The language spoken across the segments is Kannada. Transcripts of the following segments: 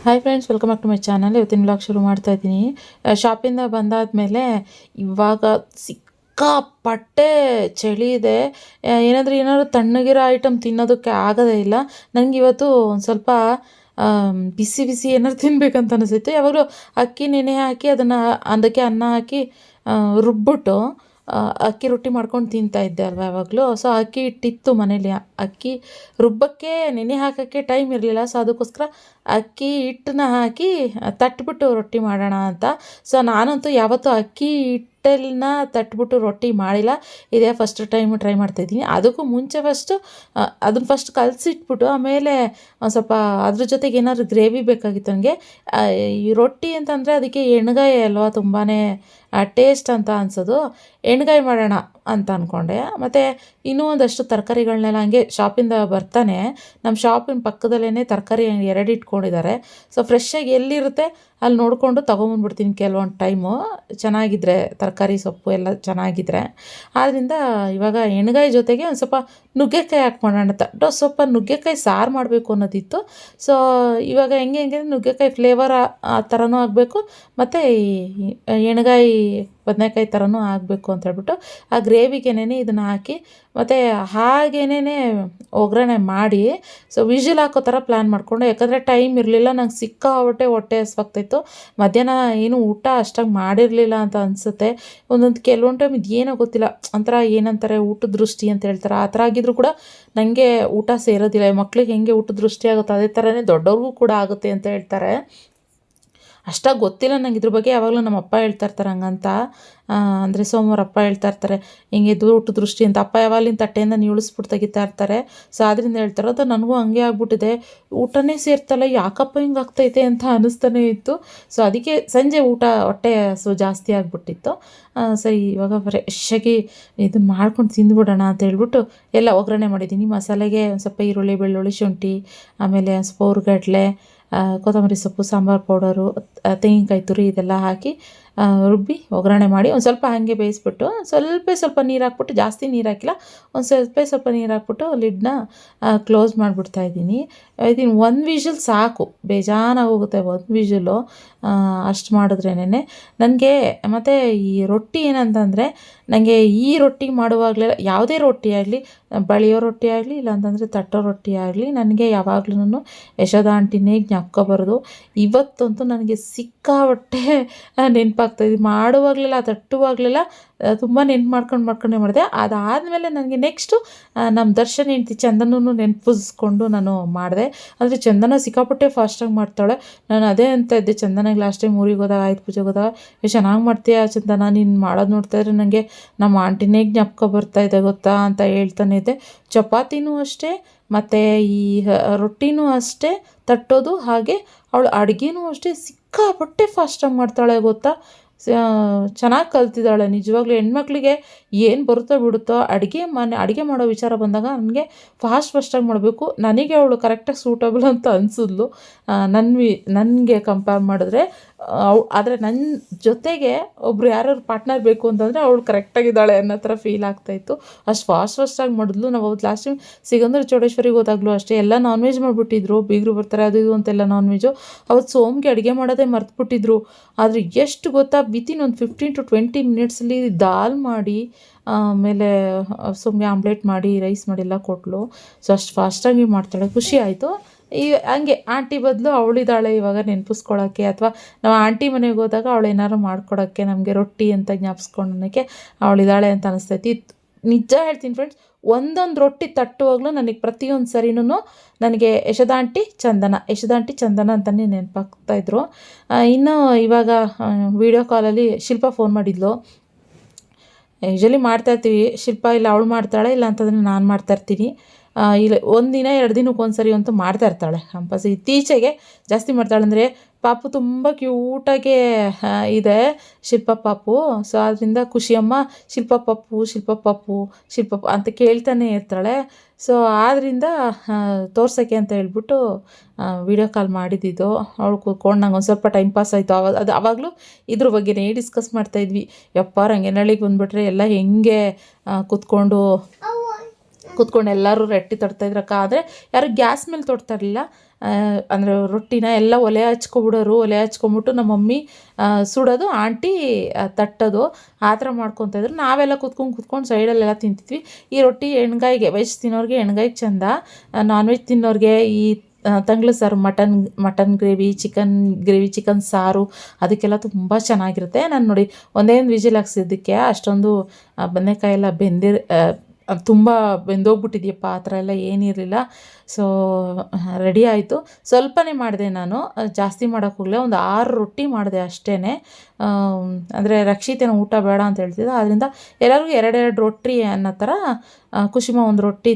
Hi friends, welcome back to my channel. ಇವತ್ತಿನ ಬ್ಲಾಗ್ ಶುರು ಮಾಡ್ತಾ ಇದ್ದೀನಿ. ಶಾಪಿಂದ ಬಂದಾದಮೇಲೆ ಇವಾಗ ಸಿಕ್ಕಾಪಟ್ಟೆ ಚಳಿ ಇದೆ. ಏನಾದರೂ ತಣ್ಣಗಿರೋ ಐಟಮ್ ತಿನ್ನೋದಕ್ಕೆ ಆಗೋದೇ ಇಲ್ಲ. ನನಗೆ ಇವತ್ತು ಒಂದು ಸ್ವಲ್ಪ ಬಿಸಿ ಬಿಸಿ ಏನಾದ್ರು ತಿನ್ಬೇಕಂತ ಅನಿಸಿತ್ತು. ಯಾವಾಗಲೂ ಅಕ್ಕಿ ನೆನೆ ಹಾಕಿ ಅದಕ್ಕೆ ಅನ್ನ ಹಾಕಿ ರುಬ್ಬಿಟ್ಟು ಅಕ್ಕಿ ರೊಟ್ಟಿ ಮಾಡ್ಕೊಂಡು ತಿಂತಾಯಿದ್ದೆ ಅಲ್ವ ಯಾವಾಗಲೂ. ಸೊ ಅಕ್ಕಿ ಹಿಟ್ಟಿತ್ತು ಮನೇಲಿ. ಅಕ್ಕಿ ರುಬ್ಬಕ್ಕೆ ನೆನೆ ಹಾಕೋಕ್ಕೆ ಟೈಮ್ ಇರಲಿಲ್ಲ. ಸೊ ಅದಕ್ಕೋಸ್ಕರ ಅಕ್ಕಿ ಹಿಟ್ಟನ್ನ ಹಾಕಿ ತಟ್ಬಿಟ್ಟು ರೊಟ್ಟಿ ಮಾಡೋಣ ಅಂತ. ಸೊ ನಾನಂತೂ ಯಾವತ್ತೂ ಅಕ್ಕಿ ಹಿಟ್ಟನ್ನ ತಟ್ಬಿಟ್ಟು ರೊಟ್ಟಿ ಮಾಡಿಲ್ಲ. ಇದೇ ಫಸ್ಟ್ ಟೈಮ್ ಟ್ರೈ ಮಾಡ್ತಾಯಿದ್ದೀನಿ. ಅದಕ್ಕೂ ಮುಂಚೆ ಅದನ್ನು ಫಸ್ಟ್ ಕಲಸಿಟ್ಬಿಟ್ಟು ಆಮೇಲೆ ಒಂದು ಸ್ವಲ್ಪ ಅದ್ರ ಜೊತೆಗೆ ಏನಾದ್ರು ಗ್ರೇವಿ ಬೇಕಾಗಿತ್ತು ನನಗೆ. ಈ ರೊಟ್ಟಿ ಅಂತಂದರೆ ಅದಕ್ಕೆ ಎಣ್ಗಾಯಿ ಅಲ್ವಾ ತುಂಬಾ ಟೇಸ್ಟ್ ಅಂತ ಅನಿಸೋದು. ಎಣ್ಗಾಯಿ ಮಾಡೋಣ ಅಂತ ಅಂದ್ಕೊಂಡೆ. ಮತ್ತು ಇನ್ನೂ ಒಂದಷ್ಟು ತರಕಾರಿಗಳನ್ನೆಲ್ಲ ಹಂಗೆ ಶಾಪಿಂದ ಬರ್ತಾನೆ ನಮ್ಮ ಶಾಪಿನ ಪಕ್ಕದಲ್ಲೇ ತರಕಾರಿ 2 ಇಟ್ಕೊಂಡಿದ್ದಾರೆ. ಸೊ ಫ್ರೆಶ್ಶಾಗಿ ಎಲ್ಲಿರುತ್ತೆ ಅಲ್ಲಿ ನೋಡಿಕೊಂಡು ತೊಗೊಂಬಂದ್ಬಿಡ್ತೀನಿ ಕೆಲವೊಂದು ಟೈಮು, ಚೆನ್ನಾಗಿದ್ದರೆ ತರಕಾರಿ ಸೊಪ್ಪು ಎಲ್ಲ ಚೆನ್ನಾಗಿದ್ದರೆ. ಆದ್ದರಿಂದ ಇವಾಗ ಎಣ್ಗಾಯಿ ಜೊತೆಗೆ ಒಂದು ಸ್ವಲ್ಪ ನುಗ್ಗೆಕಾಯಿ ಮಾಡೋಣ ಅಂತ. ಸ್ವಲ್ಪ ನುಗ್ಗೆಕಾಯಿ ಸಾರು ಮಾಡಬೇಕು ಅನ್ನೋದಿತ್ತು. ಸೊ ಇವಾಗ ಹೆಂಗೆ ನುಗ್ಗೆಕಾಯಿ ಫ್ಲೇವರ್ ಆ ಥರನೂ ಆಗಬೇಕು, ಮತ್ತು ಈ ಎಣ್ಗಾಯಿ ಬದನೆಕಾಯಿ ಥರನೂ ಆಗಬೇಕು ಅಂತ ಹೇಳ್ಬಿಟ್ಟು ಆ ಗ್ರೇವಿಗೇನೆ ಇದನ್ನು ಹಾಕಿ ಮತ್ತು ಹಾಗೇನೇ ಒಗ್ಗರಣೆ ಮಾಡಿ ಸೊ ವಿಷಿಲ್ ಹಾಕೋ ಥರ ಪ್ಲ್ಯಾನ್ ಮಾಡಿಕೊಂಡು. ಯಾಕಂದರೆ ಟೈಮ್ ಇರಲಿಲ್ಲ, ನಂಗೆ ಸಿಕ್ಕಾಪಟ್ಟೆ ಹೊಟ್ಟೆ ಹಸ್ವಾಗ್ತಾಯಿತ್ತು. ಮಧ್ಯಾಹ್ನ ಏನು ಊಟ ಅಷ್ಟಾಗಿ ಮಾಡಿರಲಿಲ್ಲ ಅಂತ ಅನಿಸುತ್ತೆ. ಕೆಲವೊಂದು ಟೈಮ್ ಇದೇನೋ ಗೊತ್ತಿಲ್ಲ, ಒಂಥರ ಏನಂತಾರೆ ಊಟದ ದೃಷ್ಟಿ ಅಂತ ಹೇಳ್ತಾರೆ, ಆ ಥರ ಆಗಿದ್ರು ಕೂಡ ನನಗೆ ಊಟ ಸೇರೋದಿಲ್ಲ. ಮಕ್ಳಿಗೆ ಹೆಂಗೆ ಊಟದ ದೃಷ್ಟಿ ಆಗುತ್ತೆ ಅದೇ ಥರನೇ ದೊಡ್ಡವ್ರಿಗೂ ಕೂಡ ಆಗುತ್ತೆ ಅಂತ ಹೇಳ್ತಾರೆ. ಅಷ್ಟಾಗಿ ಗೊತ್ತಿಲ್ಲ ನಂಗೆ ಇದ್ರ ಬಗ್ಗೆ. ಯಾವಾಗಲೂ ನಮ್ಮ ಅಪ್ಪ ಹೇಳ್ತಾ ಇರ್ತಾರೆ ಹಂಗಂತ. ಅಂದರೆ ಸೋಮವಾರ ಅಪ್ಪ ಹೇಳ್ತಾ ಇರ್ತಾರೆ ಹಿಂಗೆ ಊಟ ದೃಷ್ಟಿ ಅಂತ. ಅಪ್ಪ ಯಾವಾಗಲಿನ ತಟ್ಟೆಯಿಂದ ಇಳಿಸ್ಬಿಟ್ಟು ತೆಗಿತಾ ಇರ್ತಾರೆ. ಸೊ ಅದರಿಂದ ಹೇಳ್ತಾರೆ. ಅದು ನನಗೂ ಹಂಗೆ ಆಗ್ಬಿಟ್ಟಿದೆ, ಊಟನೇ ಸೇರ್ತಲ್ಲ, ಯಾಕಪ್ಪ ಹಿಂಗೆ ಆಗ್ತೈತೆ ಅಂತ ಅನ್ನಿಸ್ತಾನೆ ಇತ್ತು. ಸೊ ಅದಕ್ಕೆ ಸಂಜೆ ಹೊಟ್ಟೆ ಜಾಸ್ತಿ ಆಗಿಬಿಟ್ಟಿತ್ತು. ಸರಿ ಇವಾಗ ಫ್ರೆಶ್ಶಾಗಿ ಇದನ್ನು ಮಾಡ್ಕೊಂಡು ತಿಂದುಬಿಡೋಣ ಅಂತ ಹೇಳ್ಬಿಟ್ಟು ಎಲ್ಲ ಒಗ್ಗರಣೆ ಮಾಡಿದ್ದೀನಿ. ಮಸಾಲೆಗೆ ಒಂದು ಸ್ವಲ್ಪ ಈರುಳ್ಳಿ, ಬೆಳ್ಳುಳ್ಳಿ, ಶುಂಠಿ, ಆಮೇಲೆ ಸ್ವಲ್ಪ ಹುರ್ಗಡ್ಲೆ, ಕೊತ್ತಂಬರಿ ಸೊಪ್ಪು, ಸಾಂಬಾರು ಪೌಡರು, ತೆಂಗಿನಕಾಯಿ ತುರಿ ಇದೆಲ್ಲ ಹಾಕಿ ರುಬ್ಬಿ ಒಗ್ಗರಣೆ ಮಾಡಿ ಒಂದು ಸ್ವಲ್ಪ ಹಾಗೆ ಬೇಯಿಸ್ಬಿಟ್ಟು ಸ್ವಲ್ಪ ನೀರು ಹಾಕ್ಬಿಟ್ಟು, ಜಾಸ್ತಿ ನೀರು ಹಾಕಿಲ್ಲ, ಒಂದು ಸ್ವಲ್ಪ ನೀರು ಹಾಕ್ಬಿಟ್ಟು ಲಿಡ್ನ ಕ್ಲೋಸ್ ಮಾಡಿಬಿಡ್ತಾಯಿದ್ದೀನಿ. ಒಂದು ವಿಷಲ್ ಸಾಕು, ಬೇಜಾನಾಗಿ ಹೋಗುತ್ತೆ ಒಂದು ವಿಷಲು ಅಷ್ಟು ಮಾಡಿದ್ರೇನೆ ನನಗೆ. ಮತ್ತು ಈ ರೊಟ್ಟಿ ಏನಂತಂದರೆ ನನಗೆ ಈ ರೊಟ್ಟಿ ಮಾಡುವಾಗಲೆಲ್ಲ ಯಾವುದೇ ರೊಟ್ಟಿ ಆಗಲಿ, ಬಳಿಯೋ ರೊಟ್ಟಿ ಆಗಲಿ ಇಲ್ಲಾಂತಂದರೆ ತಟ್ಟೋ ರೊಟ್ಟಿ ಆಗಲಿ, ನನಗೆ ಯಾವಾಗ್ಲೂ ಯಶೋಧ ಆಂಟಿನೇ ಜ್ಞಾಪಕ ಬರೋದು. ಇವತ್ತಂತೂ ನನಗೆ ಸಿಕ್ಕಾಪಟ್ಟೆ ನೆನಪಾಗ್ತಾಯಿದ್ದು. ಮಾಡುವಾಗಲೆಲ್ಲ ತಟ್ಟುವಾಗಲೆಲ್ಲ ತುಂಬ ನೆನ್ಪು ಮಾಡ್ಕೊಂಡೇ ಮಾಡಿದೆ. ಅದಾದಮೇಲೆ ನನಗೆ ನೆಕ್ಸ್ಟು ನಮ್ಮ ದರ್ಶನ್ ಹೆಂಡ್ತಿ ಚಂದನೂ ನೆನಪಿಸ್ಕೊಂಡು ನಾನು ಮಾಡಿದೆ. ಆದರೆ ಚಂದನ ಸಿಕ್ಕಾಪಟ್ಟೆ ಫಾಸ್ಟಾಗಿ ಮಾಡ್ತಾಳೆ. ನಾನು ಅದೇ ಅಂತ ಇದ್ದೆ ಚಂದನಾಗೆ ಲಾಸ್ಟ್ ಟೈಮ್ ಊರಿಗೆ ಹೋದಾಗ, ಆಯುಧ ಪೂಜೆಗೆ ಹೋದಾಗ, ಚೆನ್ನಾಗಿ ಮಾಡ್ತೀಯಾ ಚಂದನ, ನೀನು ಮಾಡೋದು ನೋಡ್ತಾಯಿದ್ರೆ ನನಗೆ ನಮ್ಮ ಆಂಟಿನೇ ಜ್ಞಾಪಕ ಬರ್ತಾಯಿದೆ ಗೊತ್ತಾ ಅಂತ ಹೇಳ್ತಾನೆ ಇದ್ದೆ. ಚಪಾತಿನೂ ಅಷ್ಟೇ, ಮತ್ತು ಈ ರೊಟ್ಟಿನೂ ಅಷ್ಟೇ ತಟ್ಟೋದು, ಹಾಗೆ ಅವಳು ಅಡುಗೆನೂ ಅಷ್ಟೇ ಸಿಕ್ಕಾಪಟ್ಟೆ ಫಾಸ್ಟಾಗಿ ಮಾಡ್ತಾಳೆ ಗೊತ್ತಾ. ಚೆನ್ನಾಗಿ ಕಲ್ತಿದ್ದಾಳೆ ನಿಜವಾಗ್ಲೂ. ಹೆಣ್ಮಕ್ಳಿಗೆ ಏನು ಬರುತ್ತೋ ಬಿಡುತ್ತೋ ಅಡುಗೆ ಮಾಡೋ ವಿಚಾರ ಬಂದಾಗ ನನಗೆ ಫಾಸ್ಟಾಗಿ ಮಾಡಬೇಕು. ನನಗೆ ಅವಳು ಕರೆಕ್ಟಾಗಿ ಸೂಟಬಲ್ ಅಂತ ಅನಿಸಿದ್ಲು ನನಗೆ ಕಂಪೇರ್ ಮಾಡಿದ್ರೆ. ಆದರೆ ನನ್ನ ಜೊತೆಗೆ ಒಬ್ರು ಯಾರು ಪಾರ್ಟ್ನರ್ ಬೇಕು ಅಂತಂದರೆ ಅವಳು ಕರೆಕ್ಟಾಗಿದ್ದಾಳೆ ಅನ್ನೋ ಥರ ಫೀಲ್ ಆಗ್ತಾಯಿತ್ತು. ಅಷ್ಟು ಫಾಸ್ಟಾಗಿ ಮಾಡಿದ್ಲು. ನಾವು ಅವತ್ತು ಲಾಸ್ಟ್ ಟೈಮ್ ಸಿಗಂದೂರು ಚೌಡೇಶ್ವರಿಗೆ ಹೋದಾಗಲೂ ಅಷ್ಟೇ ಎಲ್ಲ ನಾನ್ ವೆಜ್ ಮಾಡಿಬಿಟ್ಟಿದ್ರು. ಬೀಗರು ಬರ್ತಾರೆ ಅದು ಇದು ಅಂತೆಲ್ಲ ನಾನ್ ವೆಜ್ಜು. ಅವತ್ತು ಸೋಮ್ಗೆ ಅಡುಗೆ ಮಾಡೋದೇ ಮರ್ತುಬಿಟ್ಟಿದ್ರು. ಆದರೆ ಎಷ್ಟು ಗೊತ್ತಾ, ವಿತಿನ್ ಒಂದು 15 to 20 ಮಿನಿಟ್ಸಲ್ಲಿ ದಾಲ್ ಮಾಡಿ, ಆಮೇಲೆ ಸೋಮ್ಗೆ ಆಮ್ಲೆಟ್ ಮಾಡಿ, ರೈಸ್ ಮಾಡಿ ಎಲ್ಲ ಕೊಟ್ಟಳು. ಸೊ ಅಷ್ಟು ಫಾಸ್ಟಾಗಿ ಮಾಡ್ತಾಳೆ, ಖುಷಿ ಆಯಿತು. ಹಂಗೆ ಆಂಟಿ ಬದಲು ಅವಳಿದ್ದಾಳೆ ಇವಾಗ ನೆನಪಿಸ್ಕೊಳ್ಳೋಕ್ಕೆ, ಅಥವಾ ನಾವು ಆಂಟಿ ಮನೆಗೆ ಹೋದಾಗ ಅವಳು ಏನಾದ್ರು ಮಾಡ್ಕೊಡೋಕ್ಕೆ, ನಮಗೆ ರೊಟ್ಟಿ ಅಂತ ಜ್ಞಾಪಿಸ್ಕೊಳ್ಳೋಕ್ಕೆ ಅವಳಿದ್ದಾಳೆ ಅಂತ ಅನಿಸ್ತೈತಿ. ನಿಜ ಹೇಳ್ತೀನಿ ಫ್ರೆಂಡ್ಸ್, ಒಂದೊಂದು ರೊಟ್ಟಿ ತಟ್ಟುವಾಗಲೂ ನನಗೆ ಪ್ರತಿಯೊಂದು ಸರಿನೂ ನನಗೆ ಯಶೋಧಾಂಟಿ ಚಂದನ ಅಂತಲೇ ನೆನಪಾಗ್ತಾಯಿದ್ರು. ಇನ್ನು ಇವಾಗ ವಿಡಿಯೋ ಕಾಲಲ್ಲಿ ಶಿಲ್ಪ ಫೋನ್ ಮಾಡಿದ್ಲು. ಯೂಶ್ವಲಿ ಮಾಡ್ತಾಯಿರ್ತೀವಿ, ಶಿಲ್ಪ ಇಲ್ಲ ಅವಳು ಮಾಡ್ತಾಳೆ, ಇಲ್ಲ ಅಂತಂದರೆ ನಾನು ಮಾಡ್ತಾಯಿರ್ತೀನಿ. ಇಲ್ಲ 1 ದಿನ 2 ದಿನಕ್ಕೆ ಒಂದ್ಸರಿ ಅಂತೂ ಮಾಡ್ತಾ ಇರ್ತಾಳೆ ಕಂಪಲ್ಸರಿ. ಇತ್ತೀಚೆಗೆ ಜಾಸ್ತಿ ಮಾಡ್ತಾಳೆ. ಅಂದರೆ ಪಾಪು ತುಂಬ ಕ್ಯೂಟಾಗೆ ಇದೆ ಶಿಲ್ಪ ಪಾಪು. ಸೊ ಅದರಿಂದ ಖುಷಿಯಮ್ಮ ಶಿಲ್ಪ ಪಾಪು ಅಂತ ಕೇಳ್ತಾನೆ ಇರ್ತಾಳೆ. ಸೊ ಆದ್ದರಿಂದ ತೋರ್ಸೋಕ್ಕೆ ಅಂತ ಹೇಳ್ಬಿಟ್ಟು ವಿಡಿಯೋ ಕಾಲ್ ಮಾಡಿದ್ದಿದ್ದು. ಅವಳು ಕೂತ್ಕೊಂಡು ನಂಗೆ ಒಂದು ಸ್ವಲ್ಪ ಟೈಮ್ ಪಾಸ್ ಆಯಿತು. ಆವಾಗಲೂ ಇದ್ರ ಬಗ್ಗೆನೇ ಡಿಸ್ಕಸ್ ಮಾಡ್ತಾಯಿದ್ವಿ. ಯಪ್ಪ ರಂಗನಹಳ್ಳಿಗೆ ಬಂದುಬಿಟ್ರೆ ಎಲ್ಲ ಹೆಂಗೆ ಕೂತ್ಕೊಂಡು ಕೂತ್ಕೊಂಡು ಎಲ್ಲರೂ ರೊಟ್ಟಿ ತಡ್ತಾಯಿದ್ರಕ್ಕ. ಆದರೆ ಯಾರು ಗ್ಯಾಸ್ ಮೇಲೆ ತೊಡ್ತಾ ಇರಲಿಲ್ಲ. ಅಂದರೆ ರೊಟ್ಟಿನ ಎಲ್ಲ ಒಲೆ ಹಚ್ಕೊಬಿಡೋರು. ಒಲೆ ಹಚ್ಕೊಂಬಿಟ್ಟು ನಮ್ಮ ಮಮ್ಮಿ ಸುಡೋದು, ಆಂಟಿ ತಟ್ಟೋದು, ಆ ಥರ ಮಾಡ್ಕೊತಾಯಿದ್ರು. ನಾವೆಲ್ಲ ಕೂತ್ಕೊಂಡು ಸೈಡಲ್ಲೆಲ್ಲ ತಿಂತಿದ್ವಿ. ಈ ರೊಟ್ಟಿ ಎಣ್ಗಾಯಿಗೆ, ವೆಜ್ ತಿನ್ನೋರಿಗೆ ಎಣ್ಗಾಯಿಗೆ ಚೆಂದ, ನಾನ್ ವೆಜ್ ತಿನ್ನೋರಿಗೆ ಈ ತಂಗ್ಳು ಸಾರು, ಮಟನ್ ಗ್ರೇವಿ, ಚಿಕನ್ ಸಾರು, ಅದಕ್ಕೆಲ್ಲ ತುಂಬ ಚೆನ್ನಾಗಿರುತ್ತೆ. ನಾನು ನೋಡಿ ಒಂದೇ ಒಂದು ವಿಜಿಲ್ ಹಾಕ್ಸಿದ್ದಕ್ಕೆ ಅಷ್ಟೊಂದು ಬದನೆಕಾಯಿ ಎಲ್ಲ ತುಂಬ ಬೆಂದೋಗ್ಬಿಟ್ಟಿದೆಯಪ್ಪ, ಆ ಥರ ಎಲ್ಲ ಏನಿರಲಿಲ್ಲ. ಸೊ ರೆಡಿ ಆಯಿತು. ಸ್ವಲ್ಪನೇ ಮಾಡಿದೆ ನಾನು, ಜಾಸ್ತಿ ಮಾಡೋಕ್ಕೆ ಹೋಗಲಿಲ್ಲ. ಒಂದು 6 ರೊಟ್ಟಿ ಮಾಡಿದೆ ಅಷ್ಟೇ. ಅಂದರೆ ರಕ್ಷಿತೇನೋ ಊಟ ಬೇಡ ಅಂತ ಹೇಳ್ತಿದ್ದ, ಆದ್ದರಿಂದ ಎಲ್ಲರಿಗೂ 2 ರೊಟ್ಟಿ ಅನ್ನೋ ಥರ. ಕುಸುಮ ಒಂದು ರೊಟ್ಟಿ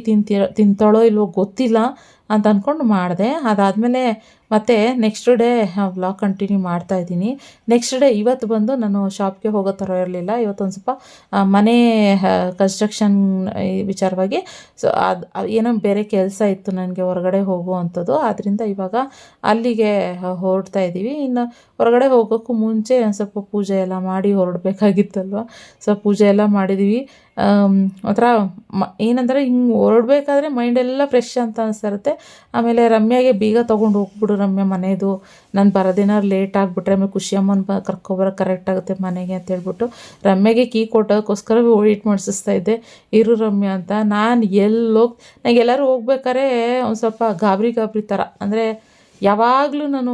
ತಿಂತಾಳೋ ಇಲ್ವೋ ಗೊತ್ತಿಲ್ಲ ಅಂತ ಅಂದ್ಕೊಂಡು ಮಾಡಿದೆ. ಅದಾದಮೇಲೆ ಮತ್ತು ನೆಕ್ಸ್ಟ್ ಡೇ ವ್ಲಾಗ್ ಕಂಟಿನ್ಯೂ ಮಾಡ್ತಾಯಿದ್ದೀನಿ. ನೆಕ್ಸ್ಟ್ ಡೇ ಇವತ್ತು ಬಂದು ನಾನು ಶಾಪ್ಗೆ ಹೋಗೋ ಥರ ಇರಲಿಲ್ಲ. ಇವತ್ತೊಂದು ಸ್ವಲ್ಪ ಮನೆ ಕನ್ಸ್ಟ್ರಕ್ಷನ್ ವಿಚಾರವಾಗಿ ಏನೋ ಬೇರೆ ಕೆಲಸ ಇತ್ತು ನನಗೆ ಹೊರಗಡೆ ಹೋಗುವಂಥದ್ದು. ಆದ್ದರಿಂದ ಇವಾಗ ಅಲ್ಲಿಗೆ ಹೊರಡ್ತಾ ಇದ್ದೀವಿ. ಇನ್ನು ಹೊರಗಡೆ ಹೋಗೋಕ್ಕೂ ಮುಂಚೆ ಒಂದು ಸ್ವಲ್ಪ ಪೂಜೆ ಎಲ್ಲ ಮಾಡಿ ಹೊರಡಬೇಕಾಗಿತ್ತಲ್ವ. ಸೊ ಪೂಜೆ ಎಲ್ಲ ಮಾಡಿದ್ದೀವಿ. ಒಂಥರ ಏನಂದರೆ ಹಿಂಗೆ ಹೊರಡ್ಬೇಕಾದ್ರೆ ಮೈಂಡೆಲ್ಲ ಫ್ರೆಶ್ ಅಂತ ಅನಿಸ್ತಿರುತ್ತೆ. ಆಮೇಲೆ ರಮ್ಯಾಗೆ ಬೀಗ ತೊಗೊಂಡು ಹೋಗ್ಬಿಡು ರಮ್ಯಾ ಮನೆಯದು, ನಾನು ಬರೋದೇನಾದ್ರು ಲೇಟ್ ಆಗಿಬಿಟ್ರೆ ಆಮೇಲೆ ಖುಷಿ ಅಮ್ಮನ ಕರ್ಕೊಬರೋಕೆ ಕರೆಕ್ಟ್ ಆಗುತ್ತೆ ಮನೆಗೆ ಅಂತ ಹೇಳ್ಬಿಟ್ಟು ರಮ್ಯಾಗೆ ಕೀ ಕೊಟ್ಟೋಕ್ಕೋಸ್ಕರ ವೆಯ್ಟ್ ಮಾಡಿಸ್ತಾ ಇದ್ದೆ, ಇರು ರಮ್ಯಾ ಅಂತ. ನಾನು ನಂಗೆ ಎಲ್ಲರೂ ಹೋಗ್ಬೇಕಾದ್ರೆ ಒಂದು ಸ್ವಲ್ಪ ಗಾಬರಿ ಥರ. ಅಂದರೆ ಯಾವಾಗಲೂ ನಾನು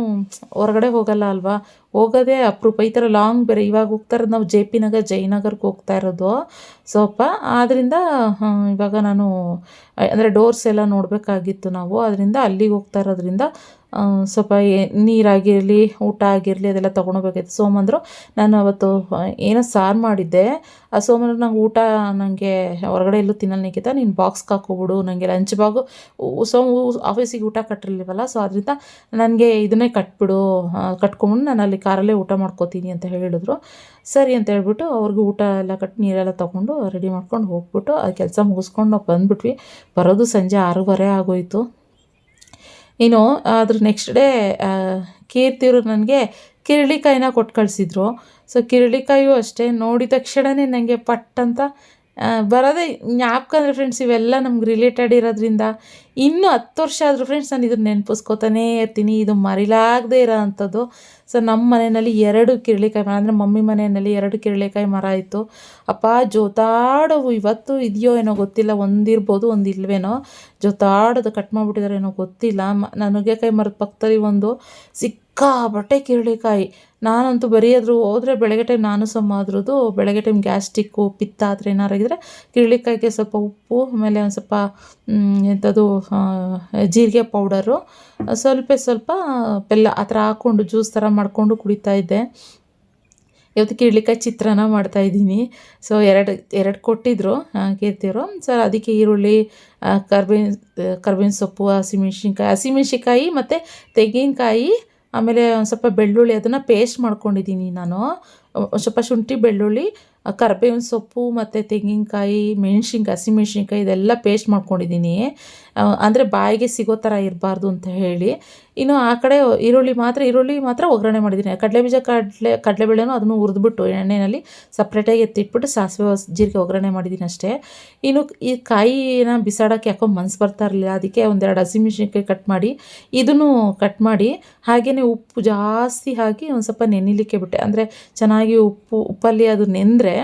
ಹೊರಗಡೆ ಹೋಗಲ್ಲ ಅಲ್ವಾ, ಹೋಗೋದೇ ಅಪರೂಪ. ಈ ಥರ ಲಾಂಗ್ ಬೇರೆ ಇವಾಗ ಹೋಗ್ತಾ ಇರೋದು ನಾವು JP ನಗರ್ ಜಯನಗರ್ಗೆ ಹೋಗ್ತಾ ಇರೋದು ಸ್ವಲ್ಪ. ಆದ್ದರಿಂದ ಇವಾಗ ನಾನು ಅಂದರೆ ಡೋರ್ಸ್ ಎಲ್ಲ ನೋಡಬೇಕಾಗಿತ್ತು ನಾವು, ಅದರಿಂದ ಅಲ್ಲಿಗೆ ಹೋಗ್ತಾ ಇರೋದ್ರಿಂದ ಸ್ವಲ್ಪ ನೀರಾಗಿರಲಿ, ಊಟ ಆಗಿರಲಿ ಅದೆಲ್ಲ ತೊಗೊಂಡೋಗ್ಬೇಕಾಗಿತ್ತು. ಸೋಮಂದರು ನಾನು ಅವತ್ತು ಏನೋ ಸಾರು ಮಾಡಿದ್ದೆ. ಆ ಸೋಮಂದ್ರು ನಂಗೆ ಊಟ ನನಗೆ ಹೊರಗಡೆ ಎಲ್ಲೂ ತಿನ್ನಲಿಕ್ಕಿಂತ ನೀನು ಬಾಕ್ಸ್ಗೆ ಹಾಕೋಬಿಡು, ನನಗೆ ಲಂಚ್ ಬಾಗು ಆಫೀಸಿಗೆ ಊಟ ಕಟ್ಟಿರ್ಲಿವಲ್ಲ, ಸೊ ಅದರಿಂದ ನನಗೆ ಇದನ್ನೇ ಕಟ್ಕೊಂಬಿಟ್ಟು ನಾನು ಅಲ್ಲಿ ಕಾರಲ್ಲೇ ಊಟ ಮಾಡ್ಕೋತೀನಿ ಅಂತ ಹೇಳಿದ್ರು. ಸರಿ ಅಂತ ಹೇಳ್ಬಿಟ್ಟು ಅವ್ರಿಗೆ ಊಟ ಎಲ್ಲ ಕಟ್ಟಿ ನೀರೆಲ್ಲ ತೊಗೊಂಡು ರೆಡಿ ಮಾಡ್ಕೊಂಡು ಹೋಗ್ಬಿಟ್ಟು ಆ ಕೆಲಸ ಮುಗಿಸ್ಕೊಂಡು ನಾವು ಬಂದುಬಿಟ್ವಿ. ಬರೋದು ಸಂಜೆ 6:15 ಆಗೋಯಿತು. ಇನ್ನು ಅದ್ರ ನೆಕ್ಸ್ಟ್ ಡೇ ಕೀರ್ತಿಯವರು ನನಗೆ ಕಿರಳಿಕಾಯಿನ ಕೊಟ್ಟು ಕಳಿಸಿದ್ರು. ಸೊ ಕಿರಳಿಕಾಯಿಯೂ ಅಷ್ಟೇ ನೋಡಿದ ತಕ್ಷಣವೇ ನನಗೆ ಪಟ್ಟಂತ ಬರೋದೇ ಜ್ಞಾಪಕ. ಅಂದರೆ ಫ್ರೆಂಡ್ಸ್ ಇವೆಲ್ಲ ನಮ್ಗೆ ರಿಲೇಟೆಡ್ ಇರೋದ್ರಿಂದ ಇನ್ನೂ 10 ವರ್ಷ ಆದರೂ ಫ್ರೆಂಡ್ಸ್ ನಾನು ಇದನ್ನು ನೆನಪಿಸ್ಕೋತಾನೇ ಇರ್ತೀನಿ. ಇದು ಮರಿಲಾಗದೇ ಇರೋ ಅಂಥದ್ದು. ಸೊ ನಮ್ಮ ಮನೆಯಲ್ಲಿ 2 ಕಿರಳಿಕಾಯಿ ಮರ, ಅಂದರೆ ಮಮ್ಮಿ ಮನೆಯಲ್ಲಿ 2 ಕಿರಳಿಕಾಯಿ ಮರ ಇತ್ತು. ಅಪ್ಪ ಜೋತಾಡವು, ಇವತ್ತು ಇದೆಯೋ ಏನೋ ಗೊತ್ತಿಲ್ಲ, ಒಂದಿರ್ಬೋದು ಒಂದಿಲ್ವೇನೋ, ಜೋತಾಡೋದು ಕಟ್ ಮಾಡಿಬಿಟ್ಟಿದಾರೆ ಏನೋ ಗೊತ್ತಿಲ್ಲ. ನುಗ್ಗೆಕಾಯಿ ಮರದ ಪಕ್ಕದಲ್ಲಿ ಒಂದು ಸಿಕ್ಕಾಪಟ್ಟೆ ಕಿರಳಿಕಾಯಿ. ನಾನಂತೂ ಬರೆಯೋದ್ರು ಹೋದರೆ ಬೆಳಗ್ಗೆ ಟೈಮ್ ನಾನು ಅದ್ರದ್ದು ಬೆಳಗ್ಗೆ ಟೈಮ್ ಗ್ಯಾಸ್ಟ್ರಿಕ್ಕು ಪಿತ್ತ ಆ ಥರ ಏನಾರಾಗಿದ್ದರೆ ಕಿರಳಿಕಾಯಿಗೆ ಸ್ವಲ್ಪ ಉಪ್ಪು, ಆಮೇಲೆ ಒಂದು ಸ್ವಲ್ಪ ಎಂಥದ್ದು ಜೀರಿಗೆ ಪೌಡರು, ಸ್ವಲ್ಪ ಬೆಲ್ಲ ಆ ಥರ ಹಾಕ್ಕೊಂಡು ಜ್ಯೂಸ್ ಥರ ಮಾಡಿಕೊಂಡು ಕುಡಿತಾಯಿದ್ದೆ. ಇವತ್ತು ಕಿರಳಿಕಾಯಿ ಚಿತ್ರಾನ್ನ ಮಾಡ್ತಾಯಿದ್ದೀನಿ. ಸೊ ಎರಡು ಕೊಟ್ಟಿದ್ದರು ಕೀರ್ತಿಯವರು. ಸರ್ ಅದಕ್ಕೆ ಈರುಳ್ಳಿ, ಕರ್ಬೇವಿನ ಸೊಪ್ಪು, ಹಸಿಮೆಣ್ಸಿನ್ಕಾಯಿ ಮತ್ತು ತೆಂಗಿನಕಾಯಿ, ಆಮೇಲೆ ಒಂದು ಸ್ವಲ್ಪ ಬೆಳ್ಳುಳ್ಳಿ ಅದನ್ನು ಪೇಸ್ಟ್ ಮಾಡ್ಕೊಂಡಿದ್ದೀನಿ ನಾನು. ಸ್ವಲ್ಪ ಶುಂಠಿ, ಬೆಳ್ಳುಳ್ಳಿ, ಕರ್ಬೇವಿನ ಸೊಪ್ಪು ಮತ್ತು ತೆಂಗಿನಕಾಯಿ, ಹಸಿಮೆಣ್ಸಿನ್ಕಾಯಿ ಇದೆಲ್ಲ ಪೇಸ್ಟ್ ಮಾಡ್ಕೊಂಡಿದ್ದೀನಿ. ಅಂದರೆ ಬಾಯಿಗೆ ಸಿಗೋ ಥರ ಇರಬಾರ್ದು ಅಂತ ಹೇಳಿ. ಇನ್ನು ಆ ಕಡೆ ಈರುಳ್ಳಿ ಮಾತ್ರ ಒಗ್ಗರಣೆ ಮಾಡಿದ್ದೀನಿ. ಕಡಲೆಬೇಳೆನೂ ಅದನ್ನು ಹುರಿದ್ಬಿಟ್ಟು ಎಣ್ಣೆಯಲ್ಲಿ ಸಪ್ರೇಟಾಗಿ ಎತ್ತಿಟ್ಬಿಟ್ಟು ಸಾಸಿವೆ ಜೀರಿಗೆ ಒಗ್ಗರಣೆ ಮಾಡಿದ್ದೀನಿ ಅಷ್ಟೇ. ಇನ್ನು ಈ ಕಾಯಿನ ಬಿಸಾಡೋಕ್ಕೆ ಯಾಕೋ ಮನಸ್ಸು ಬರ್ತಾ ಇರಲಿಲ್ಲ, ಅದಕ್ಕೆ 2 ಹಸಿಮೆಣ್ಸಿನ್ಕಾಯಿ ಕಟ್ ಮಾಡಿ ಇದನ್ನು ಕಟ್ ಮಾಡಿ ಹಾಗೆಯೇ ಉಪ್ಪು ಜಾಸ್ತಿ ಹಾಕಿ ಒಂದು ಸ್ವಲ್ಪ ನೆನಿಲಿಕ್ಕೆ ಬಿಟ್ಟೆ. ಅಂದರೆ ಚೆನ್ನಾಗಿ ಉಪ್ಪಲ್ಲಿ ಅದು ನೆಂದರೆ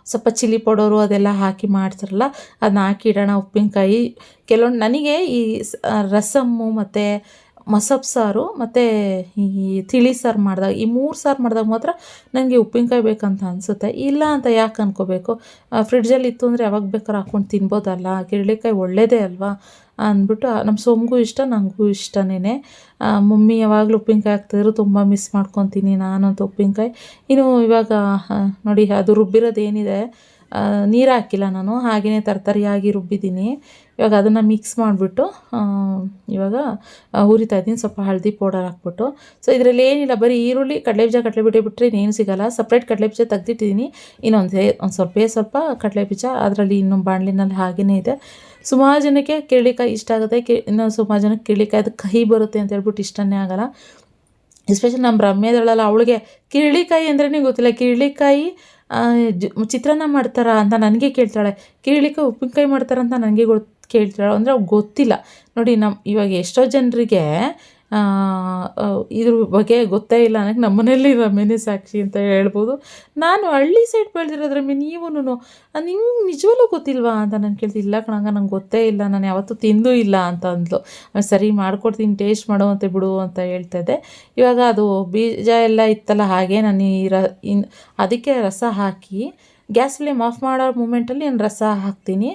ಸ್ವಲ್ಪ ಚಿಲ್ಲಿ ಪೌಡರು ಅದೆಲ್ಲ ಹಾಕಿ ಮಾಡ್ತಾರಲ್ಲ, ಅದನ್ನ ಹಾಕಿ ಇಡೋಣ. ಉಪ್ಪಿನಕಾಯಿ ಕೆಲವೊಂದು ನನಗೆ ಈ ರಸಮ್ಮು ಮತ್ತು ಮಸೊಪ್ಪು ಸಾರು ಮತ್ತು ಈ ತಿಳಿ ಸಾರು ಮಾಡಿದಾಗ, ಈ 3 ಸಾರು ಮಾಡಿದಾಗ ಮಾತ್ರ ನನಗೆ ಉಪ್ಪಿನಕಾಯಿ ಬೇಕಂತ ಅನಿಸುತ್ತೆ. ಇಲ್ಲ ಅಂತ ಯಾಕೆ ಅನ್ಕೋಬೇಕು, ಫ್ರಿಡ್ಜಲ್ಲಿ ಇತ್ತು ಅಂದರೆ ಯಾವಾಗ ಬೇಕಾದ್ರೂ ಹಾಕ್ಕೊಂಡು ತಿನ್ಬೋದಲ್ಲ, ಕಿರಳಿಕಾಯಿ ಒಳ್ಳೆಯದೇ ಅಲ್ವಾ ಅಂದ್ಬಿಟ್ಟು ನಮ್ಮ ಸೋಮ್ಗೂ ಇಷ್ಟ, ನನಗೂ ಇಷ್ಟನೇ. ಮಮ್ಮಿ ಯಾವಾಗಲೂ ಉಪ್ಪಿನಕಾಯಿ ಹಾಕ್ತಿದ್ರು, ತುಂಬ ಮಿಸ್ ಮಾಡ್ಕೊತೀನಿ ನಾನಂತೂ ಉಪ್ಪಿನಕಾಯಿ. ಇನ್ನು ಇವಾಗ ನೋಡಿ ಅದು ರುಬ್ಬಿರೋದು ಏನಿದೆ, ನೀರು ಹಾಕಿಲ್ಲ ನಾನು, ಹಾಗೆಯೇ ತರತರಿಯಾಗಿ ರುಬ್ಬಿದ್ದೀನಿ. ಇವಾಗ ಅದನ್ನು ಮಿಕ್ಸ್ ಮಾಡಿಬಿಟ್ಟು ಇವಾಗ ಹುರಿತಾ ಇದ್ದೀನಿ, ಸ್ವಲ್ಪ ಹಳದಿ ಪೌಡರ್ ಹಾಕ್ಬಿಟ್ಟು. ಸೊ ಇದರಲ್ಲಿ ಏನಿಲ್ಲ, ಬರೀ ಈರುಳ್ಳಿ, ಕಡಲೆಬೀಜ ಬಿಟ್ಟರೆ ಇನ್ನೇನು ಸಿಗೋಲ್ಲ. ಸಪ್ರೇಟ್ ಕಡಲೆಬೀಜ ತೆಗ್ದಿಟ್ಟಿದ್ದೀನಿ. ಇನ್ನೊಂದು ಸ್ವಲ್ಪ ಕಡಲೆಬೀಜ ಅದರಲ್ಲಿ ಇನ್ನೊಂದು ಬಾಣಲಿನಲ್ಲಿ ಹಾಗೆಯೇ ಇದೆ. ಸುಮಾರು ಜನಕ್ಕೆ ಕಿರಳಿಕಾಯಿ ಇಷ್ಟ ಆಗುತ್ತೆ, ಇನ್ನೂ ಸುಮಾರು ಜನಕ್ಕೆ ಕಿರಳಿಕಾಯಿ ಅದು ಕಹಿ ಬರುತ್ತೆ ಅಂತ ಹೇಳ್ಬಿಟ್ಟು ಇಷ್ಟನೇ ಆಗೋಲ್ಲ. ಎಸ್ಪೆಷಲಿ ನಮ್ಮ ರಮ್ಯದಳಲ್ಲ, ಅವಳಿಗೆ ಕಿರಳಿಕಾಯಿ ಅಂದ್ರೇ ಗೊತ್ತಿಲ್ಲ. ಕಿರಳಿಕಾಯಿ ಚಿತ್ರಾನ್ನ ಮಾಡ್ತಾರಾ ಅಂತ ನನಗೆ ಕೇಳ್ತಾಳೆ, ಕಿರಿಳಿಕಾಯಿ ಉಪ್ಪಿನಕಾಯಿ ಮಾಡ್ತಾರಂತ ನನಗೆ ಕೇಳ್ತಾಳೆ. ಅಂದರೆ ಅವ್ಳಿಗೆ ಗೊತ್ತಿಲ್ಲ ನೋಡಿ. ಇವಾಗ ಎಷ್ಟೋ ಜನರಿಗೆ ಇದ್ರ ಬಗ್ಗೆ ಗೊತ್ತೇ ಇಲ್ಲ ಅನ್ನೋಕ್ಕೆ ನಮ್ಮ ಮನೇಲಿ ರಮ್ಯನೇ ಸಾಕ್ಷಿ ಅಂತ ಹೇಳ್ಬೋದು. ನಾನು ಹಳ್ಳಿ ಸೈಡ್ ಬೆಳೆದಿರೋದ್ರ ನೀವೂ ನಿಂಗೆ ನಿಜವಲ್ಲೂ ಗೊತ್ತಿಲ್ವಾ ಅಂತ ನಾನು ಕೇಳ್ತೀನಿ. ಇಲ್ಲ ಕಣಂಗ ನಂಗೆ ಗೊತ್ತೇ ಇಲ್ಲ, ನಾನು ಯಾವತ್ತೂ ತಿಂದೂ ಇಲ್ಲ ಅಂತ ಅಂದ್ಲು. ಸರಿ ಮಾಡ್ಕೊಡ್ತೀನಿ, ಟೇಸ್ಟ್ ಮಾಡುವಂತೆ ಬಿಡು ಅಂತ ಹೇಳ್ತಾಯಿದ್ದೆ. ಇವಾಗ ಅದು ಬೀಜ ಎಲ್ಲ ಇತ್ತಲ್ಲ, ಹಾಗೆ ನಾನು ಅದಕ್ಕೆ ರಸ ಹಾಕಿ ಗ್ಯಾಸ್ ಫ್ಲೇಮ್ ಆಫ್ ಮಾಡೋ ಮೂಮೆಂಟಲ್ಲಿ ನಾನು ರಸ ಹಾಕ್ತೀನಿ.